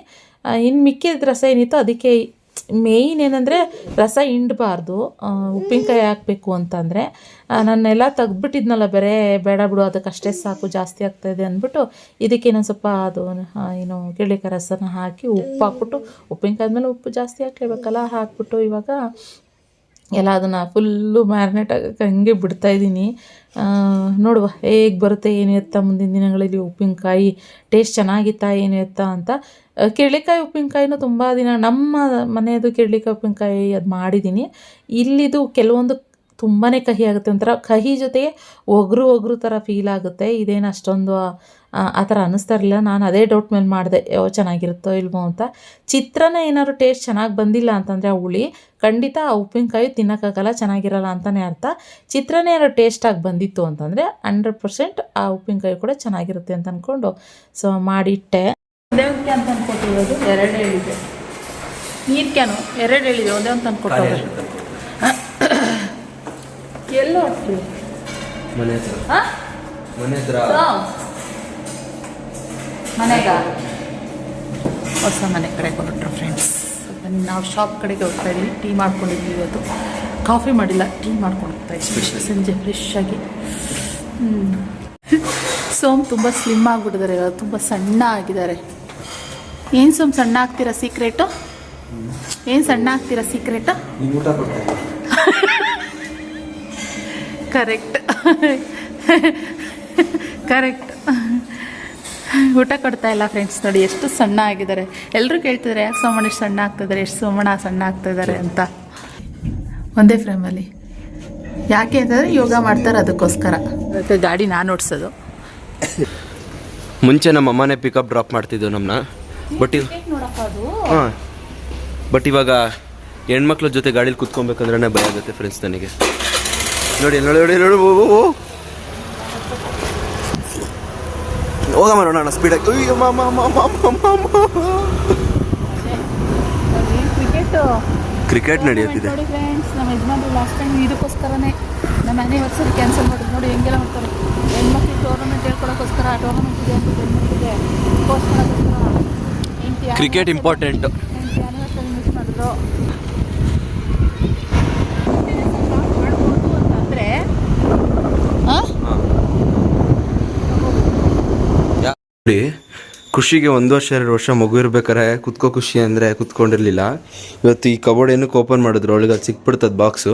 ಇನ್ನು ಮಿಕ್ಕಿದ ರಸ ಏನಿತ್ತು ಅದಕ್ಕೆ ಮೇಯ್ನ್ ಏನಂದರೆ ರಸ ಹಿಂಡಬಾರ್ದು, ಉಪ್ಪಿನಕಾಯಿ ಹಾಕಬೇಕು ಅಂತಂದರೆ. ನಾನೆಲ್ಲ ತೆಗ್ದುಬಿಟ್ಟಿದ್ನಲ್ಲ, ಬೇಡ ಬಿಡು ಅದಕ್ಕಷ್ಟೇ ಸಾಕು, ಜಾಸ್ತಿ ಆಗ್ತಾಯಿದೆ ಅಂದ್ಬಿಟ್ಟು ಇದಕ್ಕೆ ಇನ್ನೊಂದು ಸ್ವಲ್ಪ ಅದು ಏನು ಕಿರಿಳಿಕಾಯಿ ರಸನ ಹಾಕಿ ಉಪ್ಪು ಹಾಕ್ಬಿಟ್ಟು, ಉಪ್ಪಿನಕಾಯಿ ಆದಮೇಲೆ ಉಪ್ಪು ಜಾಸ್ತಿ ಹಾಕ್ಲೇಬೇಕಲ್ಲ, ಹಾಕ್ಬಿಟ್ಟು ಇವಾಗ ಎಲ್ಲ ಅದನ್ನು ಫುಲ್ಲು ಮ್ಯಾರಿನೇಟ್ ಆಗೋಕ್ಕೆ ಹಂಗೆ ಬಿಡ್ತಾಯಿದ್ದೀನಿ. ನೋಡುವ ಹೇಗೆ ಬರುತ್ತೆ ಏನು ಎತ್ತ ಮುಂದಿನ ದಿನಗಳಲ್ಲಿ ಉಪ್ಪಿನಕಾಯಿ ಟೇಸ್ಟ್ ಚೆನ್ನಾಗಿತ್ತಾ ಏನು ಎತ್ತ ಅಂತ. ಕಿರಿಳಿಕಾಯಿ ಉಪ್ಪಿನಕಾಯಿನೂ ತುಂಬ ದಿನ ನಮ್ಮ ಮನೆಯದು ಕಿರಿಳಿಕಾಯಿ ಉಪ್ಪಿನಕಾಯಿ ಅದು ಮಾಡಿದ್ದೀನಿ. ಇಲ್ಲಿದು ಕೆಲವೊಂದು ತುಂಬಾ ಕಹಿ ಆಗುತ್ತೆ, ಒಂಥರ ಕಹಿ ಜೊತೆಗೆ ಒಗರು ಥರ ಫೀಲ್ ಆಗುತ್ತೆ. ಇದೇನು ಅಷ್ಟೊಂದು ಆ ಥರ ಅನ್ನಿಸ್ತಾ ಇರಲಿಲ್ಲ. ನಾನು ಅದೇ ಡೌಟ್ ಮೇಲೆ ಮಾಡಿದೆ, ಚೆನ್ನಾಗಿರುತ್ತೋ ಇಲ್ವೋ ಅಂತ. ಚಿತ್ರಾನ್ನ ಏನಾದ್ರು ಟೇಸ್ಟ್ ಚೆನ್ನಾಗಿ ಬಂದಿಲ್ಲ ಅಂತಂದರೆ ಹುಳಿ ಖಂಡಿತ ಆ ಉಪ್ಪಿನಕಾಯಿ ತಿನ್ನೋಕ್ಕಾಗಲ್ಲ, ಚೆನ್ನಾಗಿರಲ್ಲ ಅಂತಲೇ ಅರ್ಥ. ಚಿತ್ರಾನ್ನ ಏನಾದ್ರು ಟೇಸ್ಟಾಗಿ ಬಂದಿತ್ತು ಅಂತಂದರೆ 100% ಆ ಉಪ್ಪಿನಕಾಯಿ ಕೂಡ ಚೆನ್ನಾಗಿರುತ್ತೆ ಅಂತ ಅಂದ್ಕೊಂಡು ಮಾಡಿಟ್ಟೆ. ಒಂದೇ ಒಂದು ಕ್ಯಾನ್ ತಂದ್ಕೊಟ್ಟಿರೋದು 2 ಹೇಳಿದೆ, ನೀರು ಕ್ಯಾನು 2 ಹೇಳಿದೆ, ಒಂದೇ ಒಂದು ತಂದ್ಕೊಟ್ಟವ್ರೆ. ಎಲ್ಲೋ ಮನೆಗ ಹೊಸ ಮನೆ ಕಡೆ ಹೊರಟ್ರು ಫ್ರೆಂಡ್ಸ್. ನಾವು ಶಾಪ್ ಕಡೆಗೆ ಹೋಗ್ತಾ ಇದ್ದೀವಿ. ಟೀ ಮಾಡ್ಕೊಂಡಿದ್ವಿ ಇವತ್ತು, ಕಾಫಿ ಮಾಡಿಲ್ಲ, ಟೀ ಮಾಡ್ಕೊಂಡು ಹೋಗ್ತಾ ಇದ್ದೀವಿ ಸಂಜೆ ಫ್ರೆಶ್ ಆಗಿ. ಸೋಮ್ ತುಂಬ ಸ್ಲಿಮ್ ಆಗಿಬಿಟ್ಟಿದ್ದಾರೆ, ಇವಾಗ ತುಂಬ ಸಣ್ಣ ಆಗಿದ್ದಾರೆ. ಏನು ಸೋಮ್ ಸಣ್ಣ ಆಗ್ತೀರಾ ಸೀಕ್ರೆಟು? ಏನು ಸಣ್ಣ ಆಗ್ತೀರಾ ಸೀಕ್ರೆಟು? ಕರೆಕ್ಟ್ ಕರೆಕ್ಟ್, ಊಟ ಕೊಡ್ತಾ ಇಲ್ಲ ಫ್ರೆಂಡ್ಸ್. ನೋಡಿ ಎಷ್ಟು ಸಣ್ಣ ಆಗಿದ್ದಾರೆ. ಎಲ್ಲರೂ ಕೇಳ್ತಿದ್ದಾರೆ ಯಾಕೆ ಸೋಮಣ್ಣ ಎಷ್ಟು ಸಣ್ಣ ಆಗ್ತಿದ್ದಾರೆ, ಎಷ್ಟು ಸೋಮಣ್ಣ ಸಣ್ಣ ಆಗ್ತಾಯಿದ್ದಾರೆ ಅಂತ. ಒಂದೇ ಫ್ರೇಮಲ್ಲಿ ಯಾಕೆ ಅಂತಂದರೆ ಯೋಗ ಮಾಡ್ತಾರೆ, ಅದಕ್ಕೋಸ್ಕರ. ಅದಕ್ಕೆ ಗಾಡಿ ನಾನು ಓಡಿಸೋದು. ಮುಂಚೆ ನಮ್ಮ ಅಮ್ಮನೇ ಪಿಕಪ್ ಡ್ರಾಪ್ ಮಾಡ್ತಿದ್ದೆವು ನಮ್ಮನ್ನ. ಬಟ್ ಇವಾಗ ಹೆಣ್ಮಕ್ಳ ಜೊತೆ ಗಾಡೀಲಿ ಕುತ್ಕೊಬೇಕಂದ್ರೆ ಭಯ ಆಗುತ್ತೆ ಫ್ರೆಂಡ್ಸ್ ನನಗೆ. ನೋಡಿ ನೋಡಿ ನೋಡಿ ನೋಡಿ ಹೋಗಮ್ಮ ನೋಡೋಣ ಸ್ಪೀಡಾಗಿ. ಕ್ರಿಕೆಟ್ ನಡೆಯುತ್ತಿದೆ ನೋಡಿ ಫ್ರೆಂಡ್ಸ್. ನಮ್ಮ ಯಜಮಾನ್ರು ಲಾಸ್ಟ್ ಟೈಮ್ ಇದಕ್ಕೋಸ್ಕರನೇ ನಮ್ಮ ಆ್ಯನಿವರ್ಸರಿ ಕ್ಯಾನ್ಸಲ್ ಮಾಡಿದ್ರು. ನೋಡಿ ಹೆಂಗೆಲ್ಲ ಮಾಡ್ತಾರೆ, ಹೆಣ್ಮಕ್ಳಿಗೆ ಟೂರ್ನಮೆಂಟ್ ಹೇಳ್ಕೊಡೋಕ್ಕೋಸ್ಕರ ಟೂರ್ನಮೆಂಟ್ ಇದೆ ಅಂತ ಹೆಣ್ಮಕ್ಳಿಗೆ ಪೋಸ್ಟ್ ಮಾಡೋಕ್ಕೋಸ್ಕರ ಕ್ರಿಕೆಟ್ ಇಂಪಾರ್ಟೆಂಟ್. ಆ್ಯನಿವರ್ಸರಿ ಮಿಸ್ ಮಾಡಿದ್ರು. ಖುಷಿಗೆ 1 ವರ್ಷ 2 ವರ್ಷ ಮಗು ಇರ್ಬೇಕಾರೆ ಕುತ್ಕೋ ಖುಷಿ ಅಂದರೆ ಕುತ್ಕೊಂಡಿರಲಿಲ್ಲ. ಇವತ್ತು ಈ ಕಬೋರ್ಡ್ ಏನಕ್ಕೆ ಓಪನ್ ಮಾಡಿದ್ರು, ಅವಳಿಗೆ ಅದು ಸಿಕ್ಬಿಡ್ತದೆ ಬಾಕ್ಸು.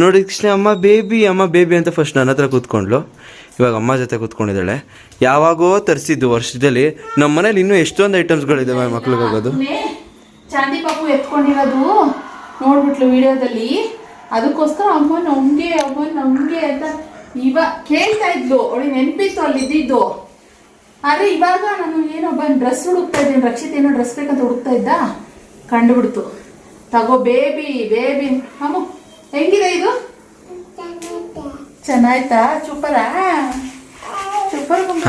ನೋಡಿದ ತಕ್ಷಣ ಅಮ್ಮ ಬೇಬಿ ಅಂತ ಫಸ್ಟ್ ನನ್ನ ಹತ್ರ ಕೂತ್ಕೊಂಡ್ಲು. ಇವಾಗ ಅಮ್ಮ ಜೊತೆ ಕೂತ್ಕೊಂಡಿದ್ದಾಳೆ. ಯಾವಾಗೋ ತರಿಸಿದ್ದು ವರ್ಷದಲ್ಲಿ. ನಮ್ಮ ಮನೇಲಿ ಇನ್ನೂ ಎಷ್ಟೊಂದು ಐಟಮ್ಸ್ಗಳಿದ್ದಾವೆ ಮಕ್ಳಿಗಾಗೋದು. ಚಾಂದಿ ಪಾಪು ಎತ್ಕೊಂಡಿರೋದು ನೋಡ್ಬಿಟ್ಲು ವಿಡಿಯೋದಲ್ಲಿ, ಅದಕ್ಕೋಸ್ಕರ ಅಮ್ಮ ನಮ್ಗೆ ಅಂತ ಇವಾಗ ಕೇಳ್ತಾ ಇದ್ಲು. ಅವಳಿಗೆ ನೆನಪಿತ್ತು ಅಲ್ಲಿ ಇದ್ದಿದ್ದು. ಆದರೆ ಇವಾಗ ನಾನು ಏನೊಬ್ಬ ಡ್ರೆಸ್ ಹುಡುಕ್ತಾ ಇದ್ದೀನಿ, ರಕ್ಷಿತ್ ಏನೋ ಡ್ರೆಸ್ ಬೇಕಂತ ಹುಡುಕ್ತಾ ಇದ್ದ, ಕಂಡುಬಿಡ್ತು. ತಗೋ ಬೇಬಿ ಅಮ್ಮ ಹೆಂಗಿದೆ ಇದು? ಚೆನ್ನಾಯ್ತಾ? ಸೂಪರ್.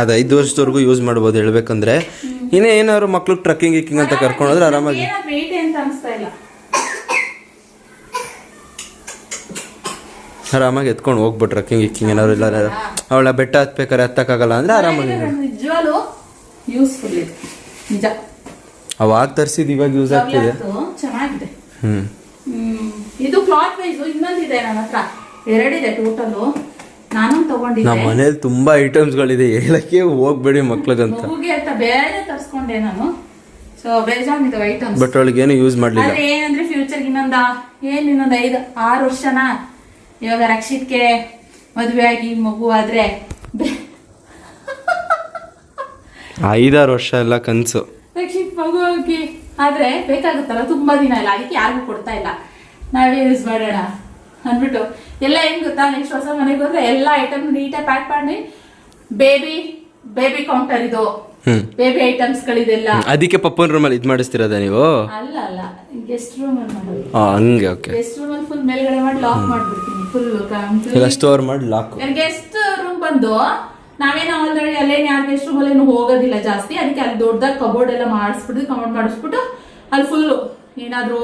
ಅದು 5 ವರ್ಷದವರೆಗೂ ಯೂಸ್ ಮಾಡ್ಬೋದು ಹೇಳ್ಬೇಕಂದ್ರೆ. ಇನ್ನೇ ಏನಾದ್ರು ಮಕ್ಳು ಟ್ರಕ್ಕಿಂಗ್ ಅಂತ ಕರ್ಕೊಂಡ್ರೆ ಆರಾಮಾಗಿ ಅಂತ ಅನಿಸ್ತಾ ಇಲ್ಲ. ಆರಾಮಾಗಿ ಎತ್ಕೊಂಡು ಹೋಗ್ಬಿಟ್ಟು ಟ್ರಕ್ಕಿಂಗ್ ಏನಾದ್ರು ಇಲ್ಲ, ಅವಳ ಬೆಟ್ಟ ಹತ್ಬೇಕಾರೆ ಹತ್ತಕ್ಕಾಗಲ್ಲ ಅಂದ್ರೆ ಆರಾಮಾಗಿ. ನಿಜವಾಗ್ಲೂ ಯೂಸ್ಫುಲ್ ಇದೆ ನಿಜ. ಅವಾಗ ತರಿಸಿದ್ ಇವಾಗ ಯೂಸ್ ಆಗ್ತಿದೆ, ಚೆನ್ನಾಗಿದೆ. ಇದು ಕ್ಲಾತ್ ವೈಸ್ ಇನ್ನೊಂದಿದೆ ನನ್ನ ಹತ್ರ, 2 ಇದೆ ಟೋಟಲು. ನಾನು ತಗೊಂಡಿದ್ದೆ. ನಮ್ಮ ಮನೇಲಿ ತುಂಬಾ ಐಟಮ್ಸ್ಗಳಿದೆ, ಹೇಳಕ್ಕೆ ಹೋಗ್ಬೇಡಿ ಮಕ್ಳಿಗಂತ. ಮಗುಗೆ ಅಂತ ಬೇರೆ ತರಿಸ್ಕೊಂಡೆ ನಾನು. So ಬೇಜಾನಿದ್ದಾವೆ items. ಬಟ್ ಅವಳಿಗೆ ಏನು ಯೂಸ್ ಮಾಡಲಿಲ್ಲ. ಏನಂದ್ರೆ ಫ್ಯೂಚರ್ಗೆ ಇನ್ನೊಂದು 5-6 ವರ್ಷನ ಇವಾಗ ರಕ್ಷಿತ್ಗೆ ಮದುವೆ ಆಗಿ ಮಗು ಆದ್ರೆ 5-6 ವರ್ಷ ಎಲ್ಲ ಕನಸು. ರಕ್ಷಿತ್ ಮಗು ಆಗಿ ಆದ್ರೆ ಬೇಕಾಗುತ್ತಲ್ಲ, ತುಂಬಾ ದಿನ ಇಲ್ಲ, ಅದಕ್ಕೆ ಯಾರಿಗೂ ಕೊಡ್ತಾ ಇಲ್ಲ, ನಾವೇ ಯೂಸ್ ಮಾಡೋಣ ಅಂದ್ಬಿಟ್ಟು. ಎಲ್ಲ ಹೆಂಗ್ ಗೊತ್ತಾ, ನೆಕ್ಸ್ಟ್ ಹೊಸ ಮನೆಗೆ ಹೋದ್ರೆ ಎಲ್ಲ ಐಟಮ್ ನೀಟಾಗಿ ಪ್ಯಾಕ್ ಮಾಡಿ ಬೇಬಿ ಬೇಬಿ ಕೌಂಟರ್ ಇದು, ಬೇಬಿ ಐಟಮ್ಸ್ ಗಳಿದೆಲ್ಲ. ಅದಕ್ಕೆ ಪಪ್ಪನ ರೂಮಲ್ಲಿ ಇದು ಮಾಡಿಸ್ತಿರೋದ ನೀವು? ಅಲ್ಲ ಅಲ್ಲ, ಗೆಸ್ಟ್ ರೂಮ್ ಅಲ್ಲಿ ಮಾಡೋದು. ಹಂಗೆ ಓಕೆ. ಗೆಸ್ಟ್ ರೂಮ್ ಅಲ್ಲಿ ಫುಲ್ ಮೇಲ್ಗಡೆ ಮಾಡಿ ಲಾಕ್ ಮಾಡ್ಬಿಡ್ತೀನಿ, ಫುಲ್ ಎಲ್ಲ ಸ್ಟೋರ್ ಮಾಡಿ ಲಾಕ್. ಗೆಸ್ಟ್ ರೂಮ್ ಬಂದು ನಾವೇನು ಆಲ್ರೆಡಿ ಅಲ್ಲೇನು ಯಾರು ಗೆಸ್ಟ್ ರೂಮ್ ಅಲ್ಲಿ ಹೋಗೋದಿಲ್ಲ ಜಾಸ್ತಿ, ಅದಕ್ಕೆ ಅಲ್ಲಿ ದೊಡ್ಡದಾಗಿ ಕಬೋರ್ಡ್ ಎಲ್ಲ ಮಾಡಿಸ್ಬಿಟ್ಟು ಅಲ್ಲಿ ಫುಲ್ಲು ಏನಾದ್ರು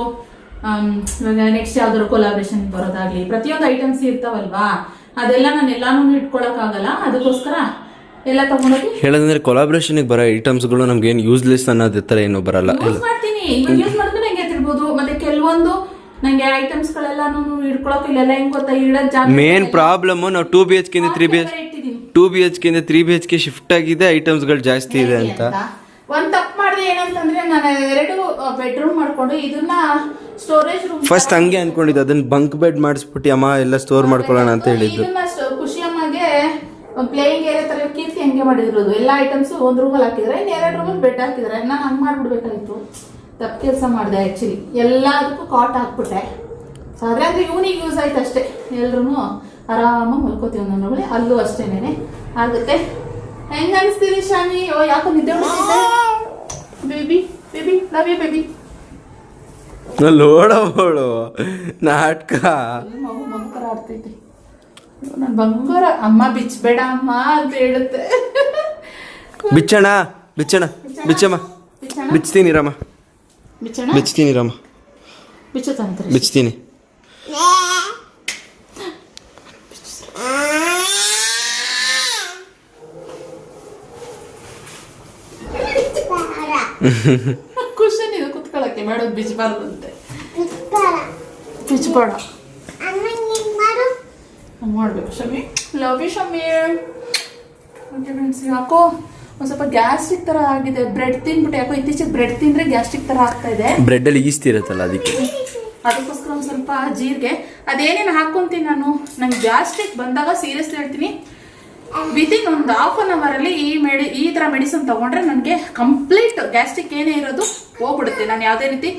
ಇವಾಗ ನೆಕ್ಸ್ಟ್ ಯಾವ್ದಾದ್ರು ಕೊಲಾಬ್ರೇಷನ್ ಬರೋದಾಗ್ಲಿ, ಪ್ರತಿಯೊಂದು ಐಟಮ್ಸ್ ಇರ್ತಾವಲ್ವಾ, ಅದೆಲ್ಲ ನಾನು ಎಲ್ಲಾನು ಇಟ್ಕೊಳಕ್ ಆಗಲ್ಲ, ಅದಕ್ಕೋಸ್ಕರ ಎಲ್ಲ ತಗೊಂಡೋಗಿ ಹೇಳೋದಂದ್ರೆ ಕೊಲಾಬ್ರೇಷನ್ಗೆ ಬರೋ ಐಟಮ್ಸ್ಗಳು ನಮ್ಗೆ ಏನು ಯೂಸ್ಲೆಸ್ ಅನ್ನೋದು ಥರ ಏನೂ ಬರಲ್ಲ. ಯೂಸ್ ಮಾಡ್ತೀನಿ, ಇವಾಗ ಯೂಸ್ ಮಾಡಿದ್ರೆ ಹೆಂಗೆ ತಿರ್ಬೋದು. ಮತ್ತೆ ಕೆಲವೊಂದು ನಂಗೆ ಐಟಮ್ಸ್ ಗಳೆಲ್ಲಾನು ಇಟ್ಕೊಳಕ್ ಇಲ್ಲೆಲ್ಲ ಹೆಂಗ್ ಗೊತ್ತಾ, ಇಡೋದ್ ಜಾಗ ಮೇನ್ ಪ್ರಾಬ್ಲಮ್ ನಾವು 2 BHK ಇಂದ 2 BHK ಇಂದ 3 BHK ಶಿಫ್ಟ್ ಆಗಿದೆ, ಐಟಮ್ಸ್ಗಳು ಜಾಸ್ತಿ ಇದೆ ಅಂತ. ಒಂದ್ ತಪ್ಪು ಮಾಡಿದೆ ಏನಂತಂದ್ರೆ, ನಾನು 2 ಬೆಡ್ರೂಮ್ ಮಾಡ್ಕೊಂಡು ಇದನ್ನ ಸ್ಟೋರೇಜ್ ರೂಮ್ ಫಸ್ಟ್ ಹಂಗೆ ಅನ್ಕೊಂಡಿದ್ದು, ಅದನ್ನ ಬಂಕ್ ಬೆಡ್ ಮಾಡಿಸ್ಬಿಟ್ಟು ಅಮ್ಮ ಎಲ್ಲ ಸ್ಟೋರ್ ಮಾಡ್ಕೊಳ್ಳೋಣ ಅಂತ ಹೇಳಿದ್ದು. ಖುಷಿ ಅಮ್ಮಗೆ ಪ್ಲೇಯಿಂಗ್ ಏರಿಯಾ ತರ ಕೀರ್ತಿ ಹಂಗೆ ಮಾಡಿರೋದು, ಎಲ್ಲ ಐಟಮ್ಸ್ ಒಂದ್ ರೂಮಲ್ಲಿ ಹಾಕಿದ್ರೆ, ಇನ್ನು 2 ರೂಮಲ್ಲಿ ಬೆಡ್ ಹಾಕಿದ್ರೆ, ನಾನು ಹಂಗ್ ಮಾಡ್ಬಿಡ್ಬೇಕಾಗಿತ್ತು. ತಪ್ಪು ಕೆಲಸ ಮಾಡಿದೆ ಆಕ್ಚುಲಿ, ಎಲ್ಲದಕ್ಕೂ ಕಾಟ್ ಹಾಕ್ಬಿಟ್ಟೆ. ಸೊ ಆದ್ರೆ ಅಂದ್ರೆ ಇವನಿಗೆ ಯೂಸ್ ಆಯ್ತು ಅಷ್ಟೇ, ಎಲ್ರು ಆರಾಮಾಗಿ ಮಲ್ಕೋತೀವಿ ನನ್ನ ಅಲ್ಲೂ ಅಷ್ಟೇನೆ ಆಗುತ್ತೆ. ಹೆಂಗ ಅನಿಸ್ತೀರಿ ಶಾಮಿ? ಓ ಯಾಕೋ ನಿದ್ದೆ ಮಾಡ್ತಿದ್ದೆ? Baby baby love you baby. ಲೋಡವಳು ನಾಟಕ ಮಗು ತರ ಆಡ್ತೈತಿ. ನನ್ ಬಂಗಾರ ಅಮ್ಮ ಬಿಚ್ಚಬೇಡ ಅಮ್ಮ ಅಂತ ಹೇಳುತ್ತೆ. ಬಿಚ್ಚಣ ಬಿಚ್ಚಣ ಬಿಚ್ಚಮ್ಮ, ಬಿಚ್ತೀನಿ ರಮ್ಮ, ಬಿಚ್ತೀನಿ ರಮ್ಮ, ಬಿಚ್ತೀನಿ. ಖುಷನ್ ಇದು ಕುತ್ಕೊಳಕ್ಕೆ ಮಾಡೋದು, ಬಿಚ್ಚಬಾರ್ದಂತೆ. ಬಿಚ್ಚಬೇಡ ಮಾಡ್ಬೇಕು Shami. Love you Shami. Okay friends, ಯಾಕೋ ಒಂದು ಸ್ವಲ್ಪ ಗ್ಯಾಸ್ಟ್ರಿಕ್ ತರ ಆಗಿದೆ. ಬ್ರೆಡ್ ತಿನ್ಬಿಟ್ಟು ಯಾಕೋ ಇತ್ತೀಚೆಗೆ ಬ್ರೆಡ್ ತಿಂದ್ರೆ ಗ್ಯಾಸ್ಟ್ರಿಕ್ ತರ ಆಗ್ತಾ ಇದೆ. ಬ್ರೆಡ್ ಅಲ್ಲಿ ಈಸ್ಟ್ ಇರುತ್ತಲ್ಲ ಅದಕ್ಕೋಸ್ಕರ ಒಂದು ಸ್ವಲ್ಪ ಜೀರಿಗೆ ಅದೇನೇನು ಹಾಕೊಂತೀನಿ ನಾನು. ನಂಗೆ ಗ್ಯಾಸ್ಟ್ರಿಕ್ ಬಂದಾಗ ಸೀರಿಯಸ್ಲಿ ಹೇಳ್ತೀನಿ, ವಿತಿನ್ ಒಂದು ½ ಅಲ್ಲಿ ಈ ತರ ಮೆಡಿಸಿನ್ ತಗೊಂಡ್ರೆ ನನಗೆ ಕಂಪ್ಲೀಟ್ ಗ್ಯಾಸ್ಟ್ರಿಕ್ ಏನೇ ಇರೋದು ಹೋಗ್ಬಿಡುತ್ತೆ. ನಾನು ಯಾವುದೇ ರೀತಿ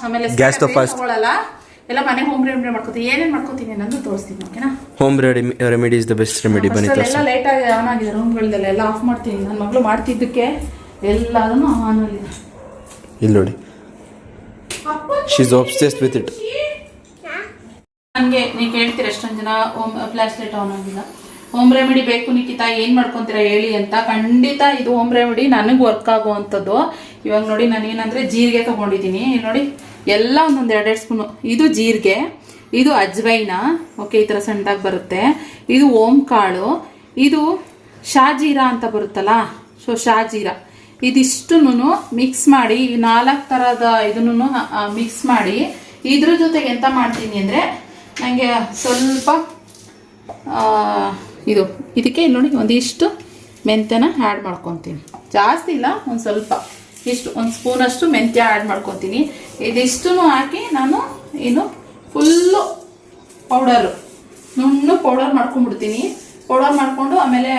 ಆಮೇಲೆ ತಗೊಳ್ಳಲ್ಲ, ಎಲ್ಲ ಮನೆ ಹೋಮ್ ರೆಮಿಡಿ ಮಾಡ್ಕೋತೀನಿ. ಏನೇನು ಮಾಡ್ಕೋತೀನಿ ಅನ್ನೋದು ತೋರಿಸ್ತೀನಿ, ಓಕೆನಾ? Home remedy is the best remedy. ಬನ್ನಿ ಎಲ್ಲ ಲೇಟ್ ಆಗಿ ಆನ್ ಆಗಿದೆ ರೂಮ್ಗಳದೆಲ್ಲ, ಎಲ್ಲ ಆಫ್ ಮಾಡ್ತೀನಿ. ನನ್ನ ಮಗಳು ಮಾಡ್ತಿದ್ದಕ್ಕೆ ಎಲ್ಲದನ್ನು ಆನ್ ಆಗಿದೆ. ಇಲ್ಲಿ ನೋಡಿ, she is obsessed with it. ನನಗೆ ನೀವು ಕೇಳ್ತೀರ ಎಷ್ಟೊಂದು ಜನ ಫ್ಲಾಶ್ ಲೈಟ್ ಆನ್ ಆಗಿಲ್ಲ, ಹೋಮ್ ರೆಮಿಡಿ ಬೇಕು ನಿಖಿತಾ, ಏನು ಮಾಡ್ಕೊತೀರಾ ಹೇಳಿ ಅಂತ. ಖಂಡಿತ ಇದು ಹೋಮ್ ರೆಮಿಡಿ ನನಗೆ ವರ್ಕ್ ಆಗುವಂಥದ್ದು. ಇವಾಗ ನೋಡಿ ನಾನು ಏನಂದರೆ ಜೀರಿಗೆ ತೊಗೊಂಡಿದ್ದೀನಿ. ನೋಡಿ ಎಲ್ಲ ಒಂದೊಂದು 2 ಸ್ಪೂನು. ಇದು ಜೀರಿಗೆ, ಇದು ಅಜ್ವೈನ, ಓಕೆ, ಈ ಥರ ಸಣ್ಣದಾಗಿ ಬರುತ್ತೆ. ಇದು ಓಂ ಕಾಳು, ಇದು ಶಾಜೀರಾ ಅಂತ ಬರುತ್ತಲ್ಲ, ಸೊ ಶಾಜೀರಾ. ಇದಿಷ್ಟು ಮಿಕ್ಸ್ ಮಾಡಿ, ಈ 4 ಥರದ ಇದನ್ನು ಮಿಕ್ಸ್ ಮಾಡಿ, ಇದ್ರ ಜೊತೆಗೆ ಎಂತ ಮಾಡ್ತೀನಿ ಅಂದರೆ, ನನಗೆ ಸ್ವಲ್ಪ ಇದಕ್ಕೆ ನೋಡಿ ಒಂದಿಷ್ಟು ಮೆಂತ್ಯನ ಆ್ಯಡ್ ಮಾಡ್ಕೊತೀನಿ. ಜಾಸ್ತಿ ಇಲ್ಲ, ಒಂದು ಸ್ವಲ್ಪ ಇಷ್ಟು 1 ಸ್ಪೂನಷ್ಟು ಮೆಂತ್ಯ ಆ್ಯಡ್ ಮಾಡ್ಕೊತೀನಿ. ಇದಿಷ್ಟು ಹಾಕಿ ನಾನು ಫುಲ್ಲು ನುಣ್ಣು ಪೌಡರ್ ಮಾಡ್ಕೊಂಡ್ಬಿಡ್ತೀನಿ. ಪೌಡರ್ ಮಾಡಿಕೊಂಡು ಆಮೇಲೆ